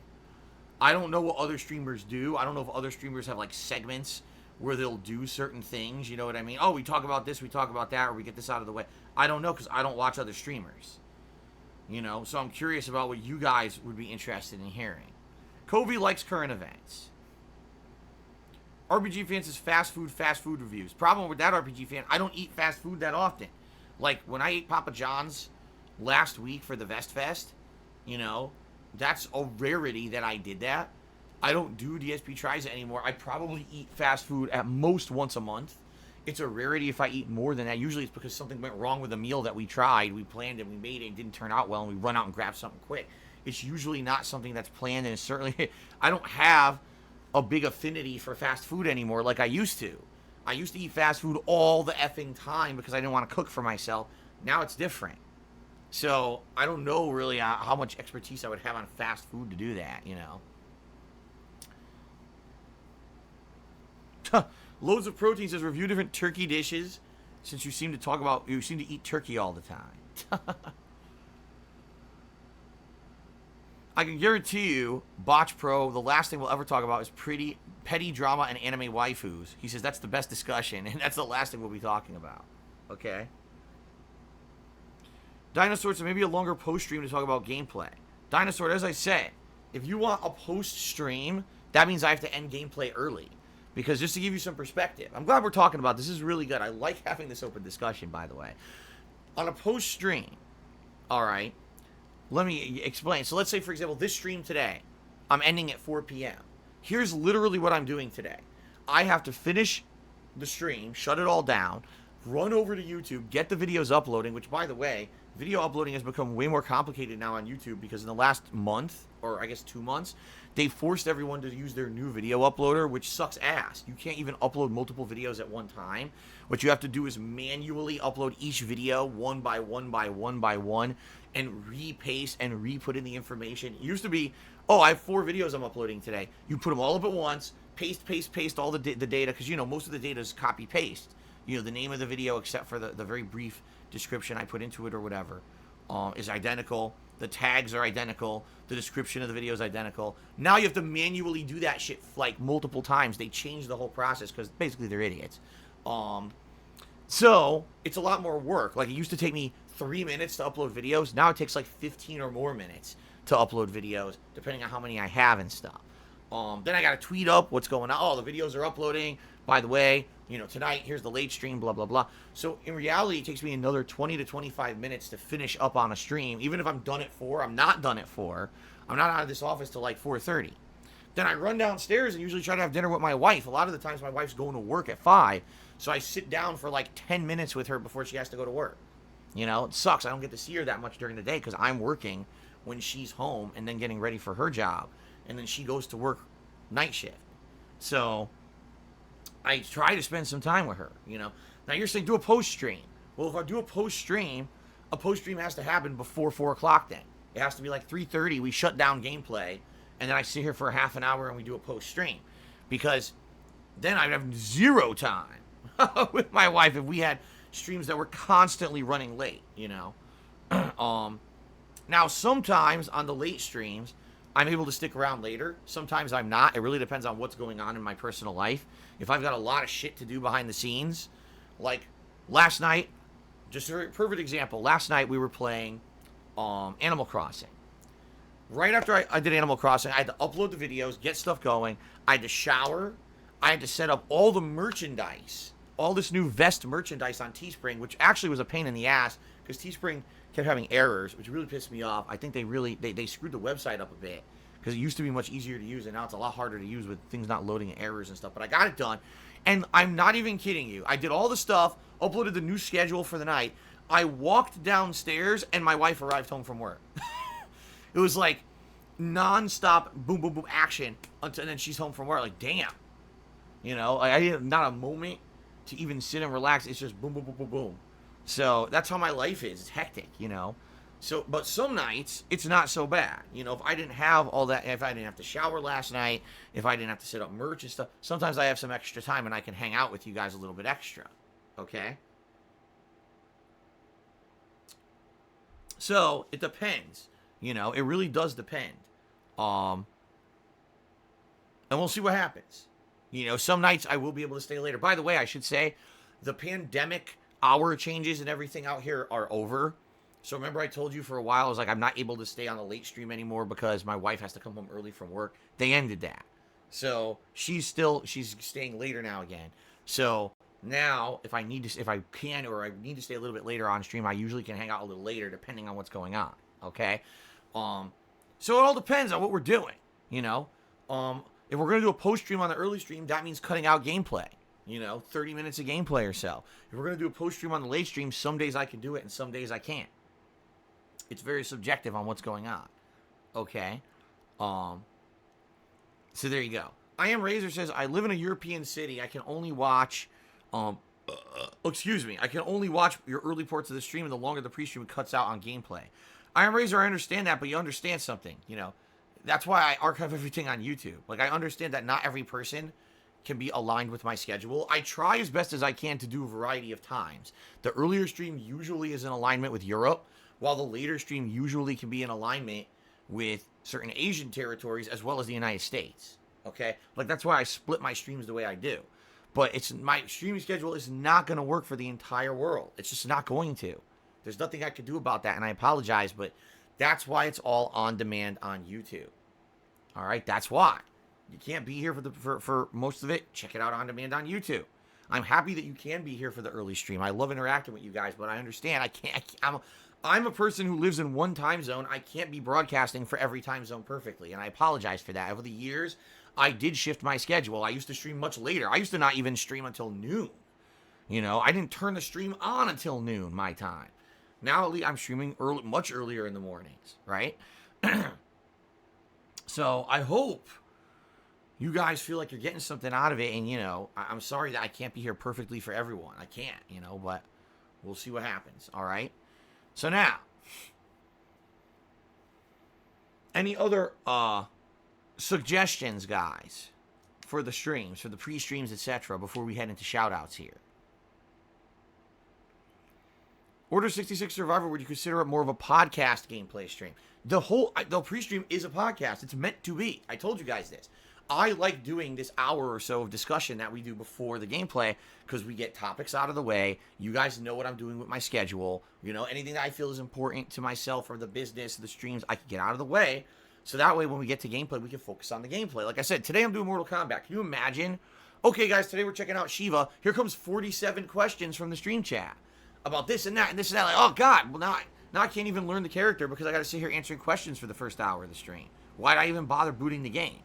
I don't know what other streamers do. I don't know if other streamers have, like, segments where they'll do certain things, you know what I mean? Oh, we talk about this, we talk about that, or we get this out of the way. I don't know, because I don't watch other streamers. You know, so I'm curious about what you guys would be interested in hearing. Kobe likes current events. RPG Fan says fast food reviews. Problem with that, RPG Fan, I don't eat fast food that often. Like, when I ate Papa John's last week for the Vest Fest, you know, that's a rarity that I did that. I don't do DSP tries anymore. I probably eat fast food at most once a month. It's a rarity if I eat more than that. Usually it's because something went wrong with a meal that we tried, we planned it, we made it, didn't turn out well, and we run out and grab something quick. It's usually not something that's planned, and it's certainly, I don't have a big affinity for fast food anymore like I used to. I used to eat fast food all the effing time because I didn't want to cook for myself. Now it's different. So I don't know really how much expertise I would have on fast food to do that, you know. Loads of Protein says review different turkey dishes since you seem to eat turkey all the time. I can guarantee you, Botch Pro, the last thing we'll ever talk about is petty drama and anime waifus. He says that's the best discussion, and that's the last thing we'll be talking about. Okay? Dinosaur said maybe a longer post-stream to talk about gameplay. Dinosaur, as I said, if you want a post-stream, that means I have to end gameplay early. Because just to give you some perspective, I'm glad we're talking about this. This is really good. I like having this open discussion, by the way. On a post-stream, all right, let me explain. So let's say, for example, this stream today, I'm ending at 4 p.m. Here's literally what I'm doing today. I have to finish the stream, shut it all down, run over to YouTube, get the videos uploading, which, by the way, video uploading has become way more complicated now on YouTube because in the last month, or I guess 2 months, they forced everyone to use their new video uploader, which sucks ass. You can't even upload multiple videos at one time. What you have to do is manually upload each video one by one by one by one and repaste and re-put in the information. It used to be, oh, I have 4 videos I'm uploading today. You put them all up at once, paste all the data, because, you know, most of the data is copy-paste. You know, the name of the video, except for the very brief description I put into it or whatever, is identical. The tags are identical. The description of the video is identical. Now you have to manually do that shit like multiple times. They changed the whole process because basically they're idiots. So it's a lot more work. Like, it used to take me 3 minutes to upload videos. Now it takes like 15 or more minutes to upload videos, depending on how many I have and stuff. Then I got to tweet up what's going on. Oh, the videos are uploading. By the way, you know, tonight, here's the late stream, blah, blah, blah. So in reality, it takes me another 20 to 25 minutes to finish up on a stream. Even if I'm done at 4, I'm not done at 4. I'm not out of this office till like 4:30. Then I run downstairs and usually try to have dinner with my wife. A lot of the times my wife's going to work at 5. So I sit down for like 10 minutes with her before she has to go to work. You know, it sucks. I don't get to see her that much during the day because I'm working when she's home and then getting ready for her job. And then she goes to work night shift. So I try to spend some time with her, you know. Now you're saying do a post stream. Well, if I do a post stream has to happen before 4 o'clock then. It has to be like 3:30. We shut down gameplay. And then I sit here for half an hour and we do a post stream. Because then I'd have 0 time with my wife if we had streams that were constantly running late, you know. Now, sometimes on the late streams, I'm able to stick around later. Sometimes I'm not. It really depends on what's going on in my personal life. If I've got a lot of shit to do behind the scenes, like last night, just a perfect example. Last night we were playing Animal Crossing. Right after I did Animal Crossing, I had to upload the videos, get stuff going. I had to shower. I had to set up all the merchandise, all this new vest merchandise on Teespring, which actually was a pain in the ass because Teespring kept having errors, which really pissed me off. I think they screwed the website up a bit because it used to be much easier to use, and now it's a lot harder to use with things not loading and errors and stuff. But I got it done, and I'm not even kidding you. I did all the stuff, uploaded the new schedule for the night. I walked downstairs, and my wife arrived home from work. It was like non-stop boom, boom, boom action, and then she's home from work. Like, damn. You know, I didn't, not a moment to even sit and relax. It's just boom, boom, boom, boom, boom. So that's how my life is. It's hectic, you know. So, but some nights it's not so bad. You know, if I didn't have all that, if I didn't have to shower last night, if I didn't have to set up merch and stuff, sometimes I have some extra time and I can hang out with you guys a little bit extra. Okay? So, it depends. You know, it really does depend. And we'll see what happens. You know, some nights I will be able to stay later. By the way, I should say, the pandemic hour changes and everything out here are over. So remember I told you for a while, I was like, I'm not able to stay on the late stream anymore because my wife has to come home early from work. They ended that. So she's staying later now again. So now if I can or I need to stay a little bit later on stream, I usually can hang out a little later depending on what's going on. Okay? So it all depends on what we're doing, you know. If we're going to do a post stream on the early stream, that means cutting out gameplay. You know, 30 minutes of gameplay or so. If we're going to do a post stream on the late stream, some days I can do it and some days I can't. It's very subjective on what's going on. Okay? So there you go. I Am Razor says, I live in a European city. I can only watch, I can only watch your early parts of the stream, and the longer the pre-stream cuts out on gameplay. I Am Razor, I understand that, but you understand something, you know. That's why I archive everything on YouTube. Like, I understand that not every person can be aligned with my schedule. I try as best as I can to do a variety of times. The earlier stream usually is in alignment with Europe, while the later stream usually can be in alignment with certain Asian territories as well as the United States. Okay? Like, that's why I split my streams the way I do. But my streaming schedule is not going to work for the entire world. It's just not going to. There's nothing I can do about that, and I apologize, but that's why it's all on demand on YouTube. All right? That's why. You can't be here for most of it. Check it out on demand on YouTube. I'm happy that you can be here for the early stream. I love interacting with you guys, but I understand I'm a person who lives in one time zone. I can't be broadcasting for every time zone perfectly, and I apologize for that. Over the years, I did shift my schedule. I used to stream much later. I used to not even stream until noon. You know, I didn't turn the stream on until noon my time. Now I'm streaming early, much earlier in the mornings, right? So I hope you guys feel like you're getting something out of it. And, you know, I'm sorry that I can't be here perfectly for everyone. I can't, you know, but we'll see what happens, all right? So now, any other suggestions, guys, for the streams, for the pre-streams, etc., before we head into shout-outs here? Order 66 Survivor, would you consider it more of a podcast gameplay stream? The pre-stream is a podcast. It's meant to be. I told you guys this. I like doing this hour or so of discussion that we do before the gameplay because we get topics out of the way. You guys know what I'm doing with my schedule. You know, anything that I feel is important to myself or the business, the streams, I can get out of the way. So that way when we get to gameplay, we can focus on the gameplay. Like I said, today I'm doing Mortal Kombat. Can you imagine? Okay, guys, today we're checking out Shiva. Here comes 47 questions from the stream chat about this and that and this and that. Like, oh, God, well, now I can't even learn the character because I got to sit here answering questions for the first hour of the stream. Why'd I even bother booting the game?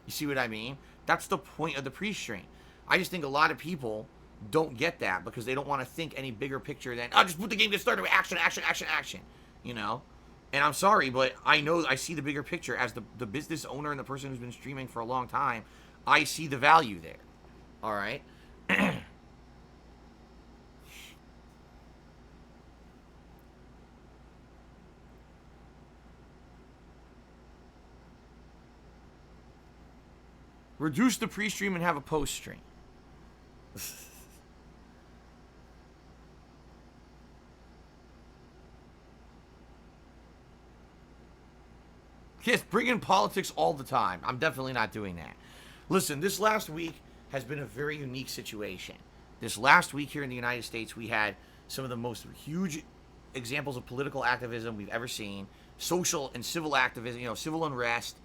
You see what I mean? That's the point of the pre-stream. I just think a lot of people don't get that because they don't want to think any bigger picture than, oh, just put the game to start with action, action, action, action. You know? And I'm sorry, but I know I see the bigger picture as the business owner and the person who's been streaming for a long time. I see the value there. All right? Reduce the pre-stream and have a post-stream. Yes, bring in politics all the time. I'm definitely not doing that. Listen, this last week has been a very unique situation. This last week here in the United States, we had some of the most huge examples of political activism we've ever seen. Social and civil activism, you know, civil unrest,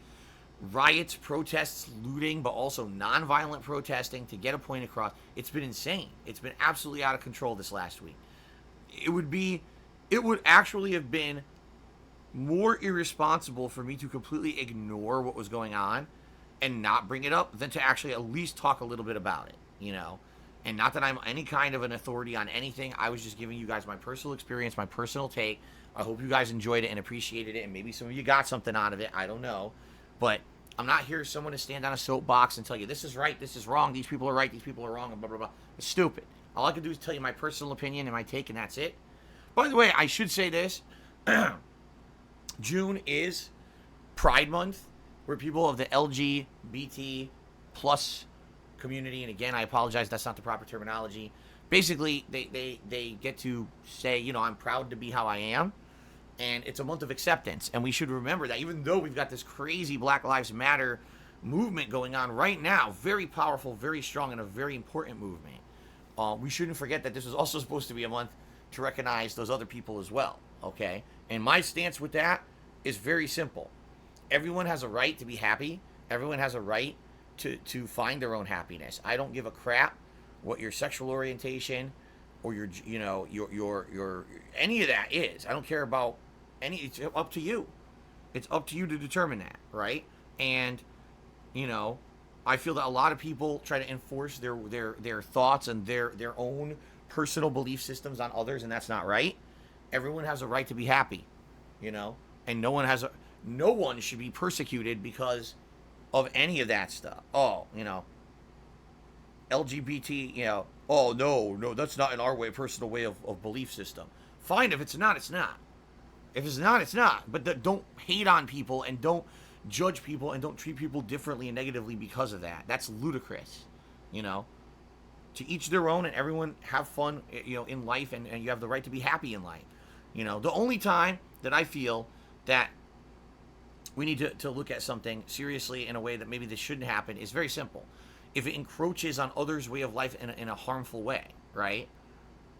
riots, protests, looting, but also non-violent protesting to get a point across. It's been insane. It's been absolutely out of control this last week. It would actually have been more irresponsible for me to completely ignore what was going on and not bring it up than to actually at least talk a little bit about it, you know? And not that I'm any kind of an authority on anything. I was just giving you guys my personal experience, my personal take. I hope you guys enjoyed it and appreciated it, and maybe some of you got something out of it. I don't know. But I'm not here as someone to stand on a soapbox and tell you this is right, this is wrong, these people are right, these people are wrong, and blah, blah, blah. It's stupid. All I can do is tell you my personal opinion and my take, and that's it. By the way, I should say this. June is Pride Month, where people of the LGBT plus community, and again, I apologize, that's not the proper terminology. Basically, they get to say, you know, I'm proud to be how I am. And it's a month of acceptance. And we should remember that even though we've got this crazy Black Lives Matter movement going on right now, very powerful, very strong, and a very important movement, we shouldn't forget that this is also supposed to be a month to recognize those other people as well, okay? And my stance with that is very simple. Everyone has a right to be happy. Everyone has a right to find their own happiness. I don't give a crap what your sexual orientation or your, you know, your any of that is. I don't care about it's up to you. It's up to you to determine that, right? And, you know, I feel that a lot of people try to enforce their thoughts and their own personal belief systems on others, and that's not right. Everyone has a right to be happy, you know, and no one should be persecuted because of any of that stuff. Oh, you know, LGBT, you know, oh, no, that's not in our personal way of belief system. Fine, if it's not, it's not. If it's not, it's not. But don't hate on people and don't judge people and don't treat people differently and negatively because of that. That's ludicrous, you know. To each their own, and everyone have fun, you know, in life, and you have the right to be happy in life. You know, the only time that I feel that we need to look at something seriously in a way that maybe this shouldn't happen is very simple. If it encroaches on others' way of life in a harmful way, right?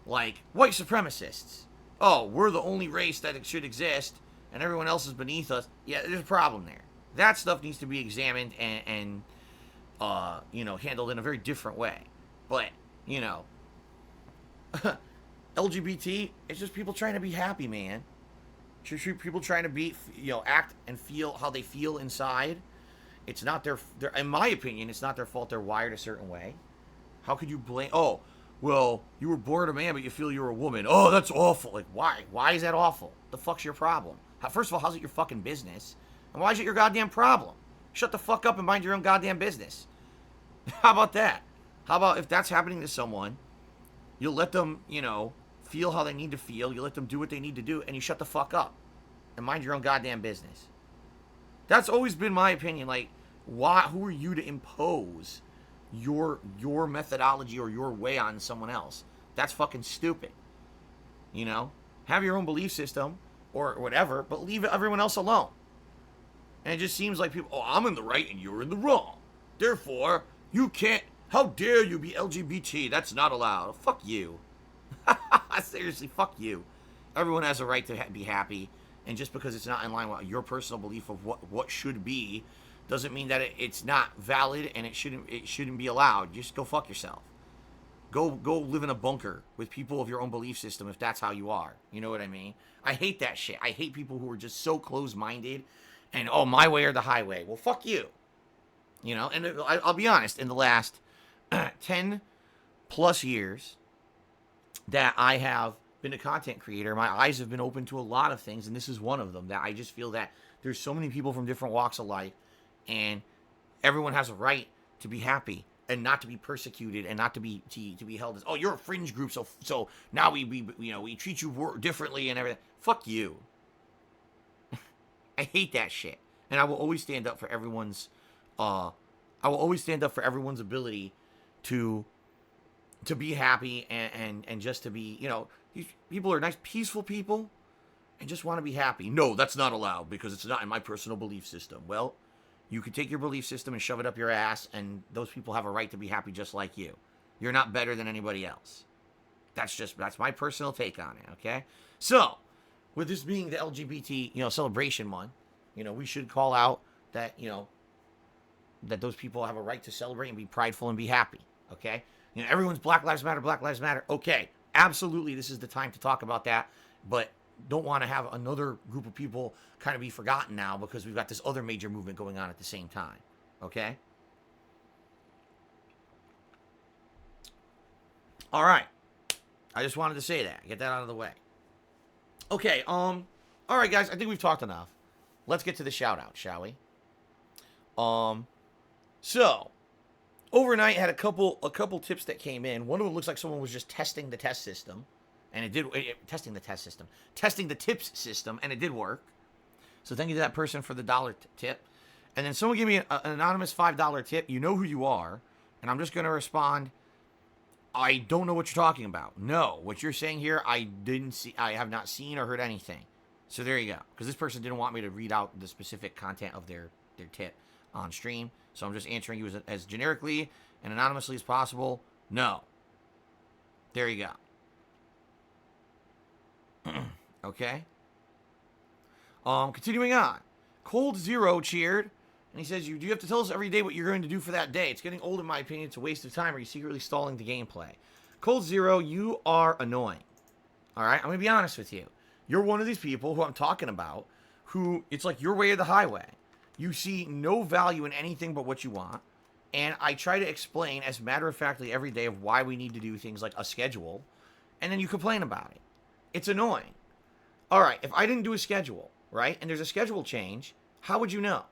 Like white supremacists. Oh, we're the only race that should exist, and everyone else is beneath us. Yeah, there's a problem there. That stuff needs to be examined and you know, handled in a very different way. But, you know, LGBT, it's just people trying to be happy, man. People trying to be, you know, act and feel how they feel inside. It's not their, in my opinion, it's not their fault they're wired a certain way. How could you blame, well, you were born a man, but you feel you're a woman. Oh, that's awful. Like, why? Why is that awful? The fuck's your problem? First of all, how's it your fucking business? And why is it your goddamn problem? Shut the fuck up and mind your own goddamn business. How about that? How about if that's happening to someone, you let them, feel how they need to feel. You let them do what they need to do, and you shut the fuck up and mind your own goddamn business. That's always been my opinion. Like, why? Who are you to impose your methodology or your way on someone else? That's fucking stupid. Have your own belief system or whatever, but leave everyone else alone. And it just seems like people, oh, I'm in the right and you're in the wrong. Therefore, you can't, how dare you be LGBT? That's not allowed. Fuck you. Seriously, fuck you. Everyone has a right to be happy, and just because it's not in line with your personal belief of what should be, doesn't mean that it's not valid and it shouldn't be allowed. Just go fuck yourself. Go live in a bunker with people of your own belief system if that's how you are. You know what I mean? I hate that shit. I hate people who are just so close-minded and, oh, my way or the highway. Well, fuck you. And I'll be honest, in the last 10 plus years that I have been a content creator, my eyes have been open to a lot of things, and this is one of them, that I just feel that there's so many people from different walks of life, and everyone has a right to be happy and not to be persecuted and not to be held as, oh, you're a fringe group, so now we treat you differently and everything. Fuck you. I hate that shit, and I will always stand up for everyone's ability to be happy and just to be, these people are nice, peaceful people and just want to be happy. No, that's not allowed because it's not in my personal belief system. Well, you can take your belief system and shove it up your ass, and those people have a right to be happy just like you. You're not better than anybody else. That's my personal take on it, okay? So, with this being the LGBT, celebration month, we should call out that, that those people have a right to celebrate and be prideful and be happy, okay? Everyone's Black Lives Matter, Black Lives Matter. Okay, absolutely, this is the time to talk about that, but don't want to have another group of people kind of be forgotten now because we've got this other major movement going on at the same time, okay? All right, I just wanted to say that, get that out of the way. Okay, all right, guys, I think we've talked enough. Let's get to the shout-out, shall we? So, overnight, had a couple tips that came in. One of them looks like someone was just testing the test system, and testing the tips system, and it did work. So thank you to that person for the $1 tip. And then someone gave me an anonymous $5 tip. You know who you are, and I'm just going to respond, I don't know what you're talking about. No, what you're saying here, I have not seen or heard anything. So there you go. Because this person didn't want me to read out the specific content of their tip on stream. So I'm just answering you as generically and anonymously as possible. No. There you go. Okay. Continuing on. Cold Zero cheered. And he says, you have to tell us every day what you're going to do for that day. It's getting old, in my opinion. It's a waste of time. Are you secretly stalling the gameplay? Cold Zero, you are annoying. All right? I'm going to be honest with you. You're one of these people who I'm talking about who, it's like your way or the highway. You see no value in anything but what you want. And I try to explain as matter-of-factly every day of why we need to do things like a schedule. And then you complain about it. It's annoying. All right, if I didn't do a schedule, right, and there's a schedule change, how would you know?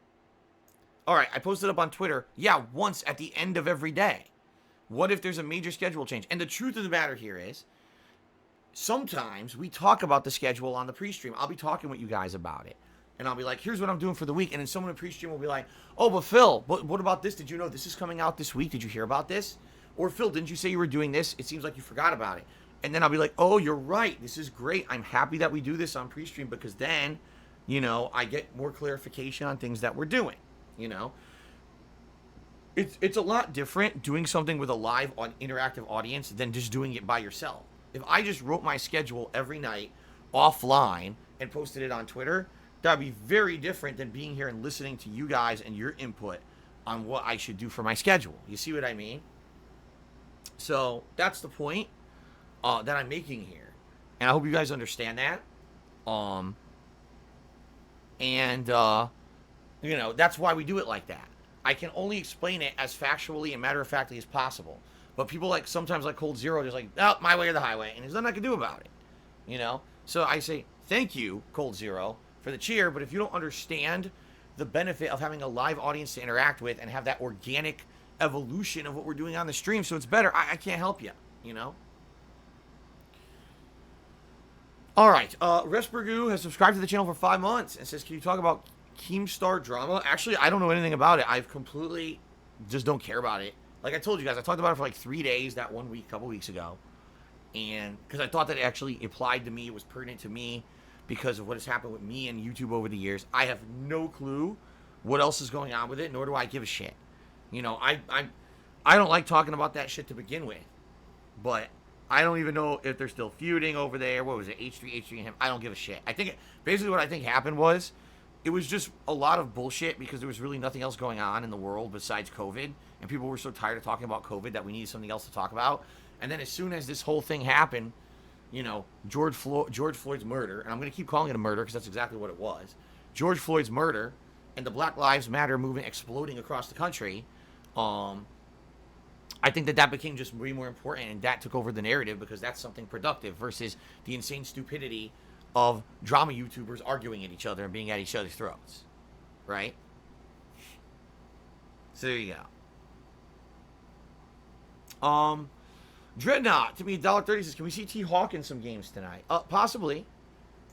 All right, I posted up on Twitter, yeah, once at the end of every day. What if there's a major schedule change? And the truth of the matter here is, sometimes we talk about the schedule on the pre-stream. I'll be talking with you guys about it. And I'll be like, here's what I'm doing for the week. And then someone in pre-stream will be like, oh, but Phil, what about this? Did you know this is coming out this week? Did you hear about this? Or Phil, didn't you say you were doing this? It seems like you forgot about it. And then I'll be like, oh, you're right. This is great. I'm happy that we do this on pre-stream because then, I get more clarification on things that we're doing. It's a lot different doing something with a live interactive audience than just doing it by yourself. If I just wrote my schedule every night offline and posted it on Twitter, that'd be very different than being here and listening to you guys and your input on what I should do for my schedule. You see what I mean? So that's the point that I'm making here. And I hope you guys understand that. That's why we do it like that. I can only explain it as factually and matter-of-factly as possible. But people like sometimes like Cold Zero, just like, oh, my way or the highway, and there's nothing I can do about it, you know. So I say thank you, Cold Zero, for the cheer. But if you don't understand the benefit of having a live audience to interact with and have that organic evolution of what we're doing on the stream, so it's better, I can't help you, you know. All right, Respergoo has subscribed to the channel for 5 months and says, can you talk about Keemstar drama? Actually, I don't know anything about it. I've completely just don't care about it. Like I told you guys, I talked about it for like 3 days that 1 week, a couple weeks ago. And because I thought that it actually applied to me, it was pertinent to me because of what has happened with me and YouTube over the years. I have no clue what else is going on with it, nor do I give a shit. You know, I don't like talking about that shit to begin with. But I don't even know if they're still feuding over there. What was it, H3 and him? I don't give a shit. I think, basically what I think happened was, it was just a lot of bullshit because there was really nothing else going on in the world besides COVID. And people were so tired of talking about COVID that we needed something else to talk about. And then as soon as this whole thing happened, you know, George Floyd's murder, and I'm going to keep calling it a murder because that's exactly what it was. George Floyd's murder and the Black Lives Matter movement exploding across the country, I think that became just way more important, and that took over the narrative because that's something productive versus the insane stupidity of drama YouTubers arguing at each other and being at each other's throats. Right? So there you go. Dreadnought, to me, $1.30 says, can we see T-Hawk in some games tonight? Possibly.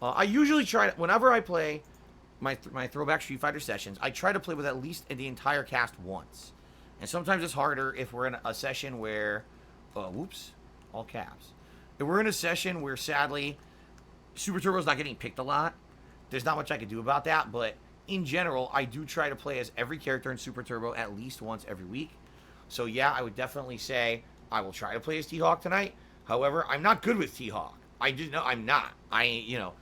I usually try, whenever I play my throwback Street Fighter sessions, I try to play with at least the entire cast once. And sometimes it's harder if we're in a session where, whoops, all caps. If we're in a session where, sadly, Super Turbo's not getting picked a lot, there's not much I can do about that. But in general, I do try to play as every character in Super Turbo at least once every week. So yeah, I would definitely say I will try to play as T-Hawk tonight. However, I'm not good with T-Hawk. I'm not. I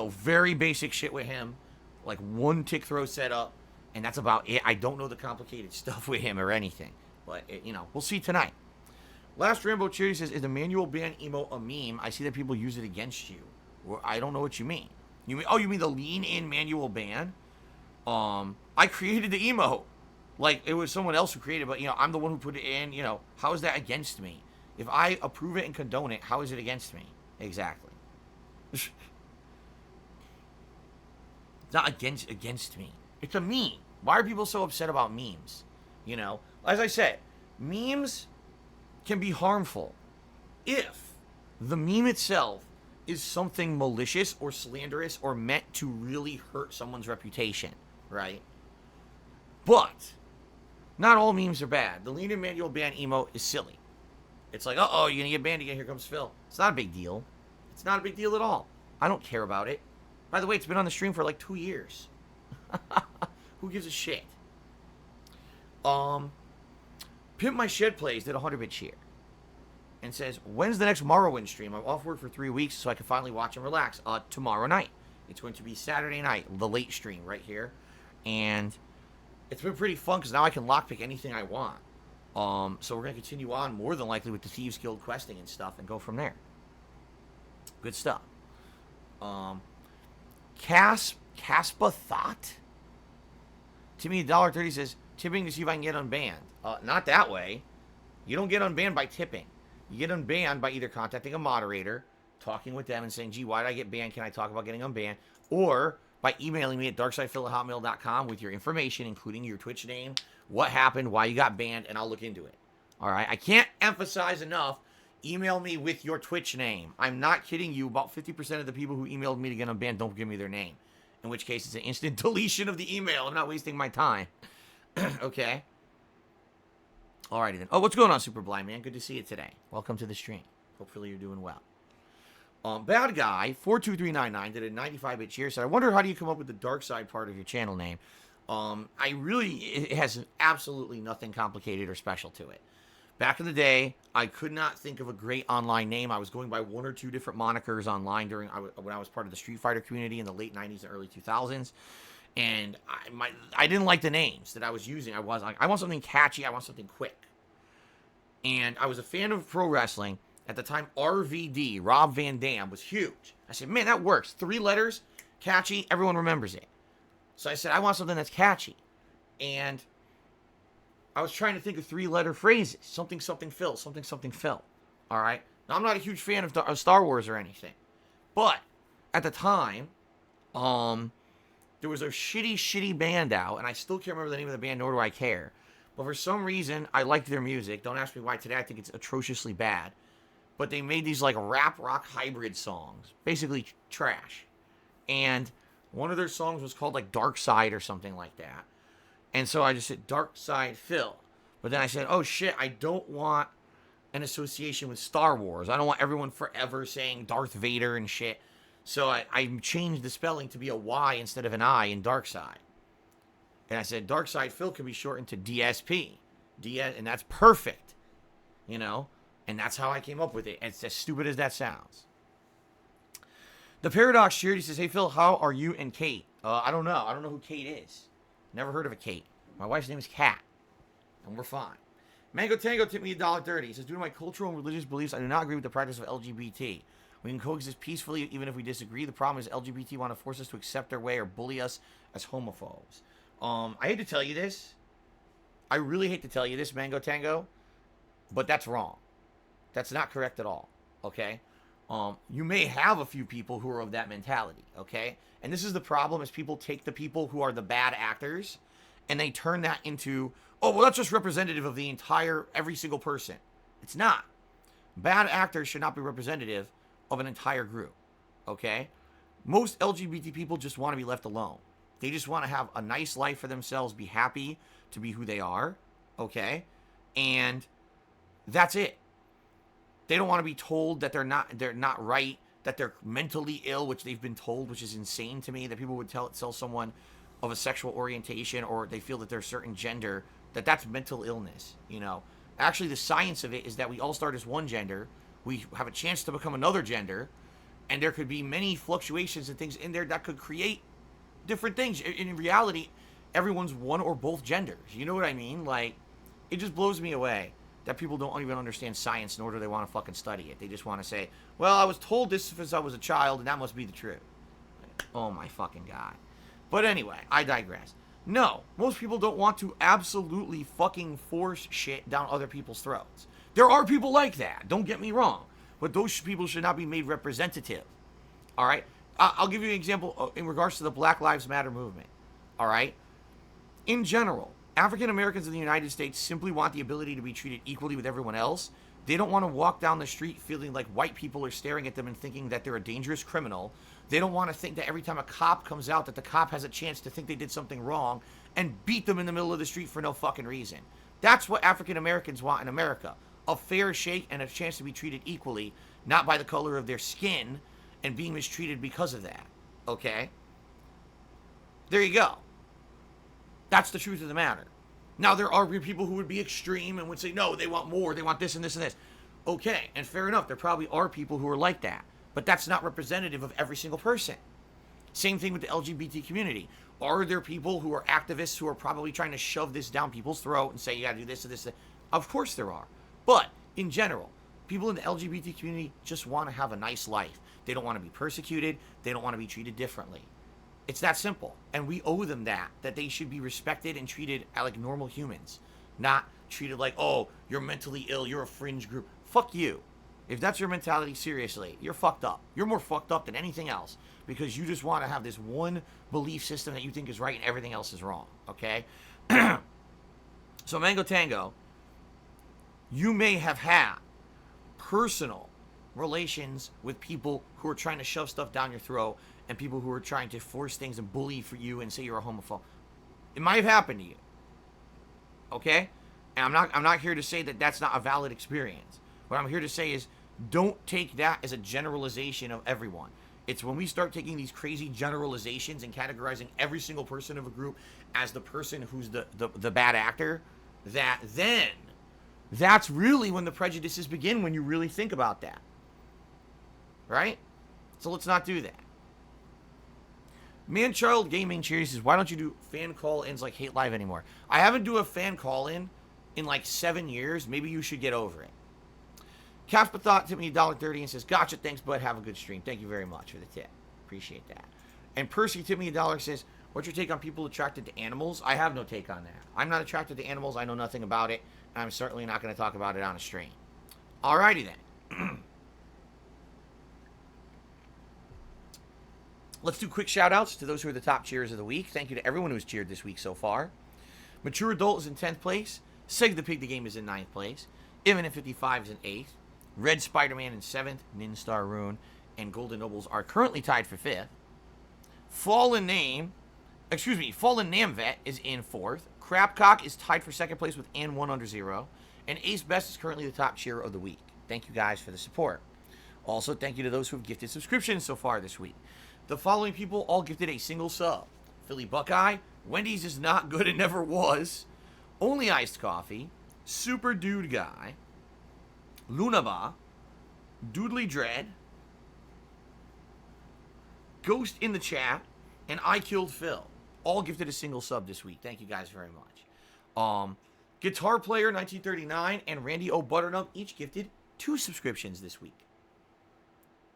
very basic shit with him. Like one tick throw setup. And that's about it. I don't know the complicated stuff with him or anything. But, we'll see tonight. Last Rambo Cherry says, is the manual ban emote a meme? I see that people use it against you. Well, I don't know what you mean. You mean the lean in manual ban? I created the emote. Like, it was someone else who created it, but, I'm the one who put it in. How is that against me? If I approve it and condone it, how is it against me? Exactly. It's not against me. It's a meme. Why are people so upset about memes? As I said, memes can be harmful if the meme itself is something malicious or slanderous or meant to really hurt someone's reputation, right? But not all memes are bad. The lean in manual ban emote is silly. It's like, uh-oh, you're going to get banned again. Here comes Phil. It's not a big deal. It's not a big deal at all. I don't care about it. By the way, it's been on the stream for like 2 years. Who gives a shit? Pimp My Shed Plays did a 100-bit cheer. And says, when's the next Morrowind stream? I'm off work for 3 weeks so I can finally watch and relax. Tomorrow night. It's going to be Saturday night, the late stream right here. And it's been pretty fun because now I can lockpick anything I want. So we're going to continue on more than likely with the Thieves Guild questing and stuff and go from there. Good stuff. Caspa Thought? Timmy $1.30 says, tipping to see if I can get unbanned. Not that way. You don't get unbanned by tipping. You get unbanned by either contacting a moderator, talking with them and saying, gee, why did I get banned? Can I talk about getting unbanned? Or by emailing me at darksidephil@hotmail.com with your information, including your Twitch name, what happened, why you got banned, and I'll look into it. All right? I can't emphasize enough, email me with your Twitch name. I'm not kidding you. About 50% of the people who emailed me to get unbanned don't give me their name. In which case, it's an instant deletion of the email. I'm not wasting my time. Okay? Alrighty then. Oh, what's going on, Super Blind Man? Good to see you today. Welcome to the stream. Hopefully you're doing well. Bad Guy, 42399, did a 95-bit cheer. Said, I wonder how do you come up with the dark side part of your channel name? It has absolutely nothing complicated or special to it. Back in the day, I could not think of a great online name. I was going by 1 or 2 different monikers online when I was part of the Street Fighter community in the late 90s and early 2000s. And I didn't like the names that I was using. I was like, I want something catchy. I want something quick. And I was a fan of pro wrestling. At the time, RVD, Rob Van Dam, was huge. I said, man, that works. 3 letters, catchy, everyone remembers it. So I said, I want something that's catchy. And I was trying to think of 3-letter phrases. Something, something, Phil. Something, something, Phil. All right? Now, I'm not a huge fan of Star Wars or anything. But, at the time, there was a shitty band out, and I still can't remember the name of the band, nor do I care. But for some reason, I liked their music. Don't ask me why today. I think it's atrociously bad. But they made these, like, rap rock hybrid songs. Basically, trash. And one of their songs was called, like, Dark Side or something like that. And so I just said, Dark Side Phil. But then I said, oh, shit, I don't want an association with Star Wars. I don't want everyone forever saying Darth Vader and shit. So I changed the spelling to be a Y instead of an I in Dark Side. And I said, Dark Side Phil can be shortened to DSP. And that's perfect. You know? And that's how I came up with it. It's as stupid as that sounds. The Paradox Charity says, hey, Phil, how are you and Kate? I don't know. I don't know who Kate is. Never heard of a Kate. My wife's name is Kat. And we're fine. Mango Tango tipped me $1.30. He says, due to my cultural and religious beliefs, I do not agree with the practice of LGBT. We can coexist peacefully even if we disagree. The problem is LGBT want to force us to accept their way or bully us as homophobes. I hate to tell you this. I really hate to tell you this, Mango Tango. But that's wrong. That's not correct at all. Okay? You may have a few people who are of that mentality. Okay? And this is the problem, is people take the people who are the bad actors and they turn that into, oh, well, that's just representative of the every single person. It's not. Bad actors should not be representative of an entire group. Okay? Most LGBT people just want to be left alone. They just want to have a nice life for themselves, be happy to be who they are. Okay? And that's it. They don't want to be told that they're not right, that they're mentally ill, which they've been told, which is insane to me, that people would tell someone of a sexual orientation or they feel that they're a certain gender, that's mental illness, you know. Actually, the science of it is that we all start as one gender, we have a chance to become another gender, and there could be many fluctuations and things in there that could create different things. In reality, everyone's one or both genders. You know what I mean? Like, it just blows me away that people don't even understand science, nor do they want to fucking study it. They just want to say, well, I was told this since I was a child, and that must be the truth. Oh my fucking God. But anyway, I digress. No, most people don't want to absolutely fucking force shit down other people's throats. There are people like that, don't get me wrong. But those people should not be made representative. Alright? I'll give you an example in regards to the Black Lives Matter movement. Alright? In general, African Americans in the United States simply want the ability to be treated equally with everyone else. They don't want to walk down the street feeling like white people are staring at them and thinking that they're a dangerous criminal. They don't want to think that every time a cop comes out that the cop has a chance to think they did something wrong and beat them in the middle of the street for no fucking reason. That's what African Americans want in America. A fair shake and a chance to be treated equally, not by the color of their skin and being mistreated because of that. Okay? There you go. That's the truth of the matter. Now, there are people who would be extreme and would say, no, they want more, they want this and this and this. Okay, and fair enough, there probably are people who are like that. But that's not representative of every single person. Same thing with the LGBT community. Are there people who are activists who are probably trying to shove this down people's throat and say, you gotta do this and this? Of course there are. But, in general, people in the LGBT community just want to have a nice life. They don't want to be persecuted. They don't want to be treated differently. It's that simple. And we owe them that they should be respected and treated like normal humans. Not treated like, oh, you're mentally ill, you're a fringe group. Fuck you. If that's your mentality, seriously, you're fucked up. You're more fucked up than anything else because you just want to have this one belief system that you think is right and everything else is wrong, okay? So, Mango Tango, you may have had personal relations with people who are trying to shove stuff down your throat and people who are trying to force things and bully for you and say you're a homophobe. It might have happened to you, okay? And I'm not here to say that that's not a valid experience. What I'm here to say is don't take that as a generalization of everyone. It's when we start taking these crazy generalizations and categorizing every single person of a group as the person who's the bad actor, that's really when the prejudices begin, when you really think about that. Right? So let's not do that. Man-Child Gaming Cheers says, why don't you do fan call-ins like Hate Live anymore? I haven't do a fan call-in in like 7 years. Maybe you should get over it. Casper Thought tipped me $1.30 and says, gotcha, thanks, bud. Have a good stream. Thank you very much for the tip. Appreciate that. And Percy tipped me $1 says, What's your take on people attracted to animals? I have no take on that. I'm not attracted to animals. I know nothing about it. And I'm certainly not going to talk about it on a stream. Alrighty then. Let's do quick shout outs to those who are the top cheers of the week. Thank you to everyone who's cheered this week so far. Mature Adult is in 10th place. Seg the Pig the Game is in 9th place. Ivan 55 is in 8th. Red Spider-Man in 7th. Ninstar Rune and Golden Nobles are currently tied for 5th. Fallen Namvet is in 4th. Crapcock is tied for 2nd place with and 1 under 0. And Ace Best is currently the top cheer of the week. Thank you guys for the support. Also, thank you to those who have gifted subscriptions so far this week. The following people all gifted a single sub. Philly Buckeye, Wendy's is not good and never was, Only Iced Coffee, Super Dude Guy, Lunaba, Doodly Dread, Ghost in the Chat, and I Killed Phil. All gifted a single sub this week. Thank you guys very much. Guitar Player 1939 and Randy O. Butternut each gifted 2 subscriptions this week.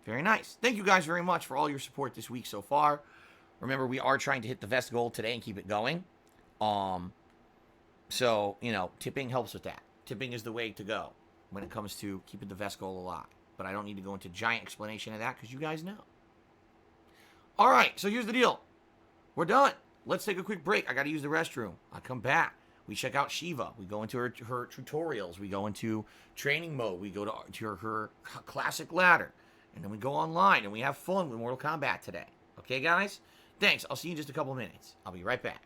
Very nice. Thank you guys very much for all your support this week so far. Remember, we are trying to hit the vest goal today and keep it going. So, you know, tipping helps with that. Tipping is the way to go when it comes to keeping the vest goal alive. But I don't need to go into giant explanation of that because you guys know. All right, so here's the deal. We're done. Let's take a quick break. I got to use the restroom. I come back. We check out Shiva. We go into her tutorials. We go into training mode. We go to her classic ladder. And then we go online and we have fun with Mortal Kombat today. Okay, guys? Thanks. I'll see you in just a couple minutes. I'll be right back.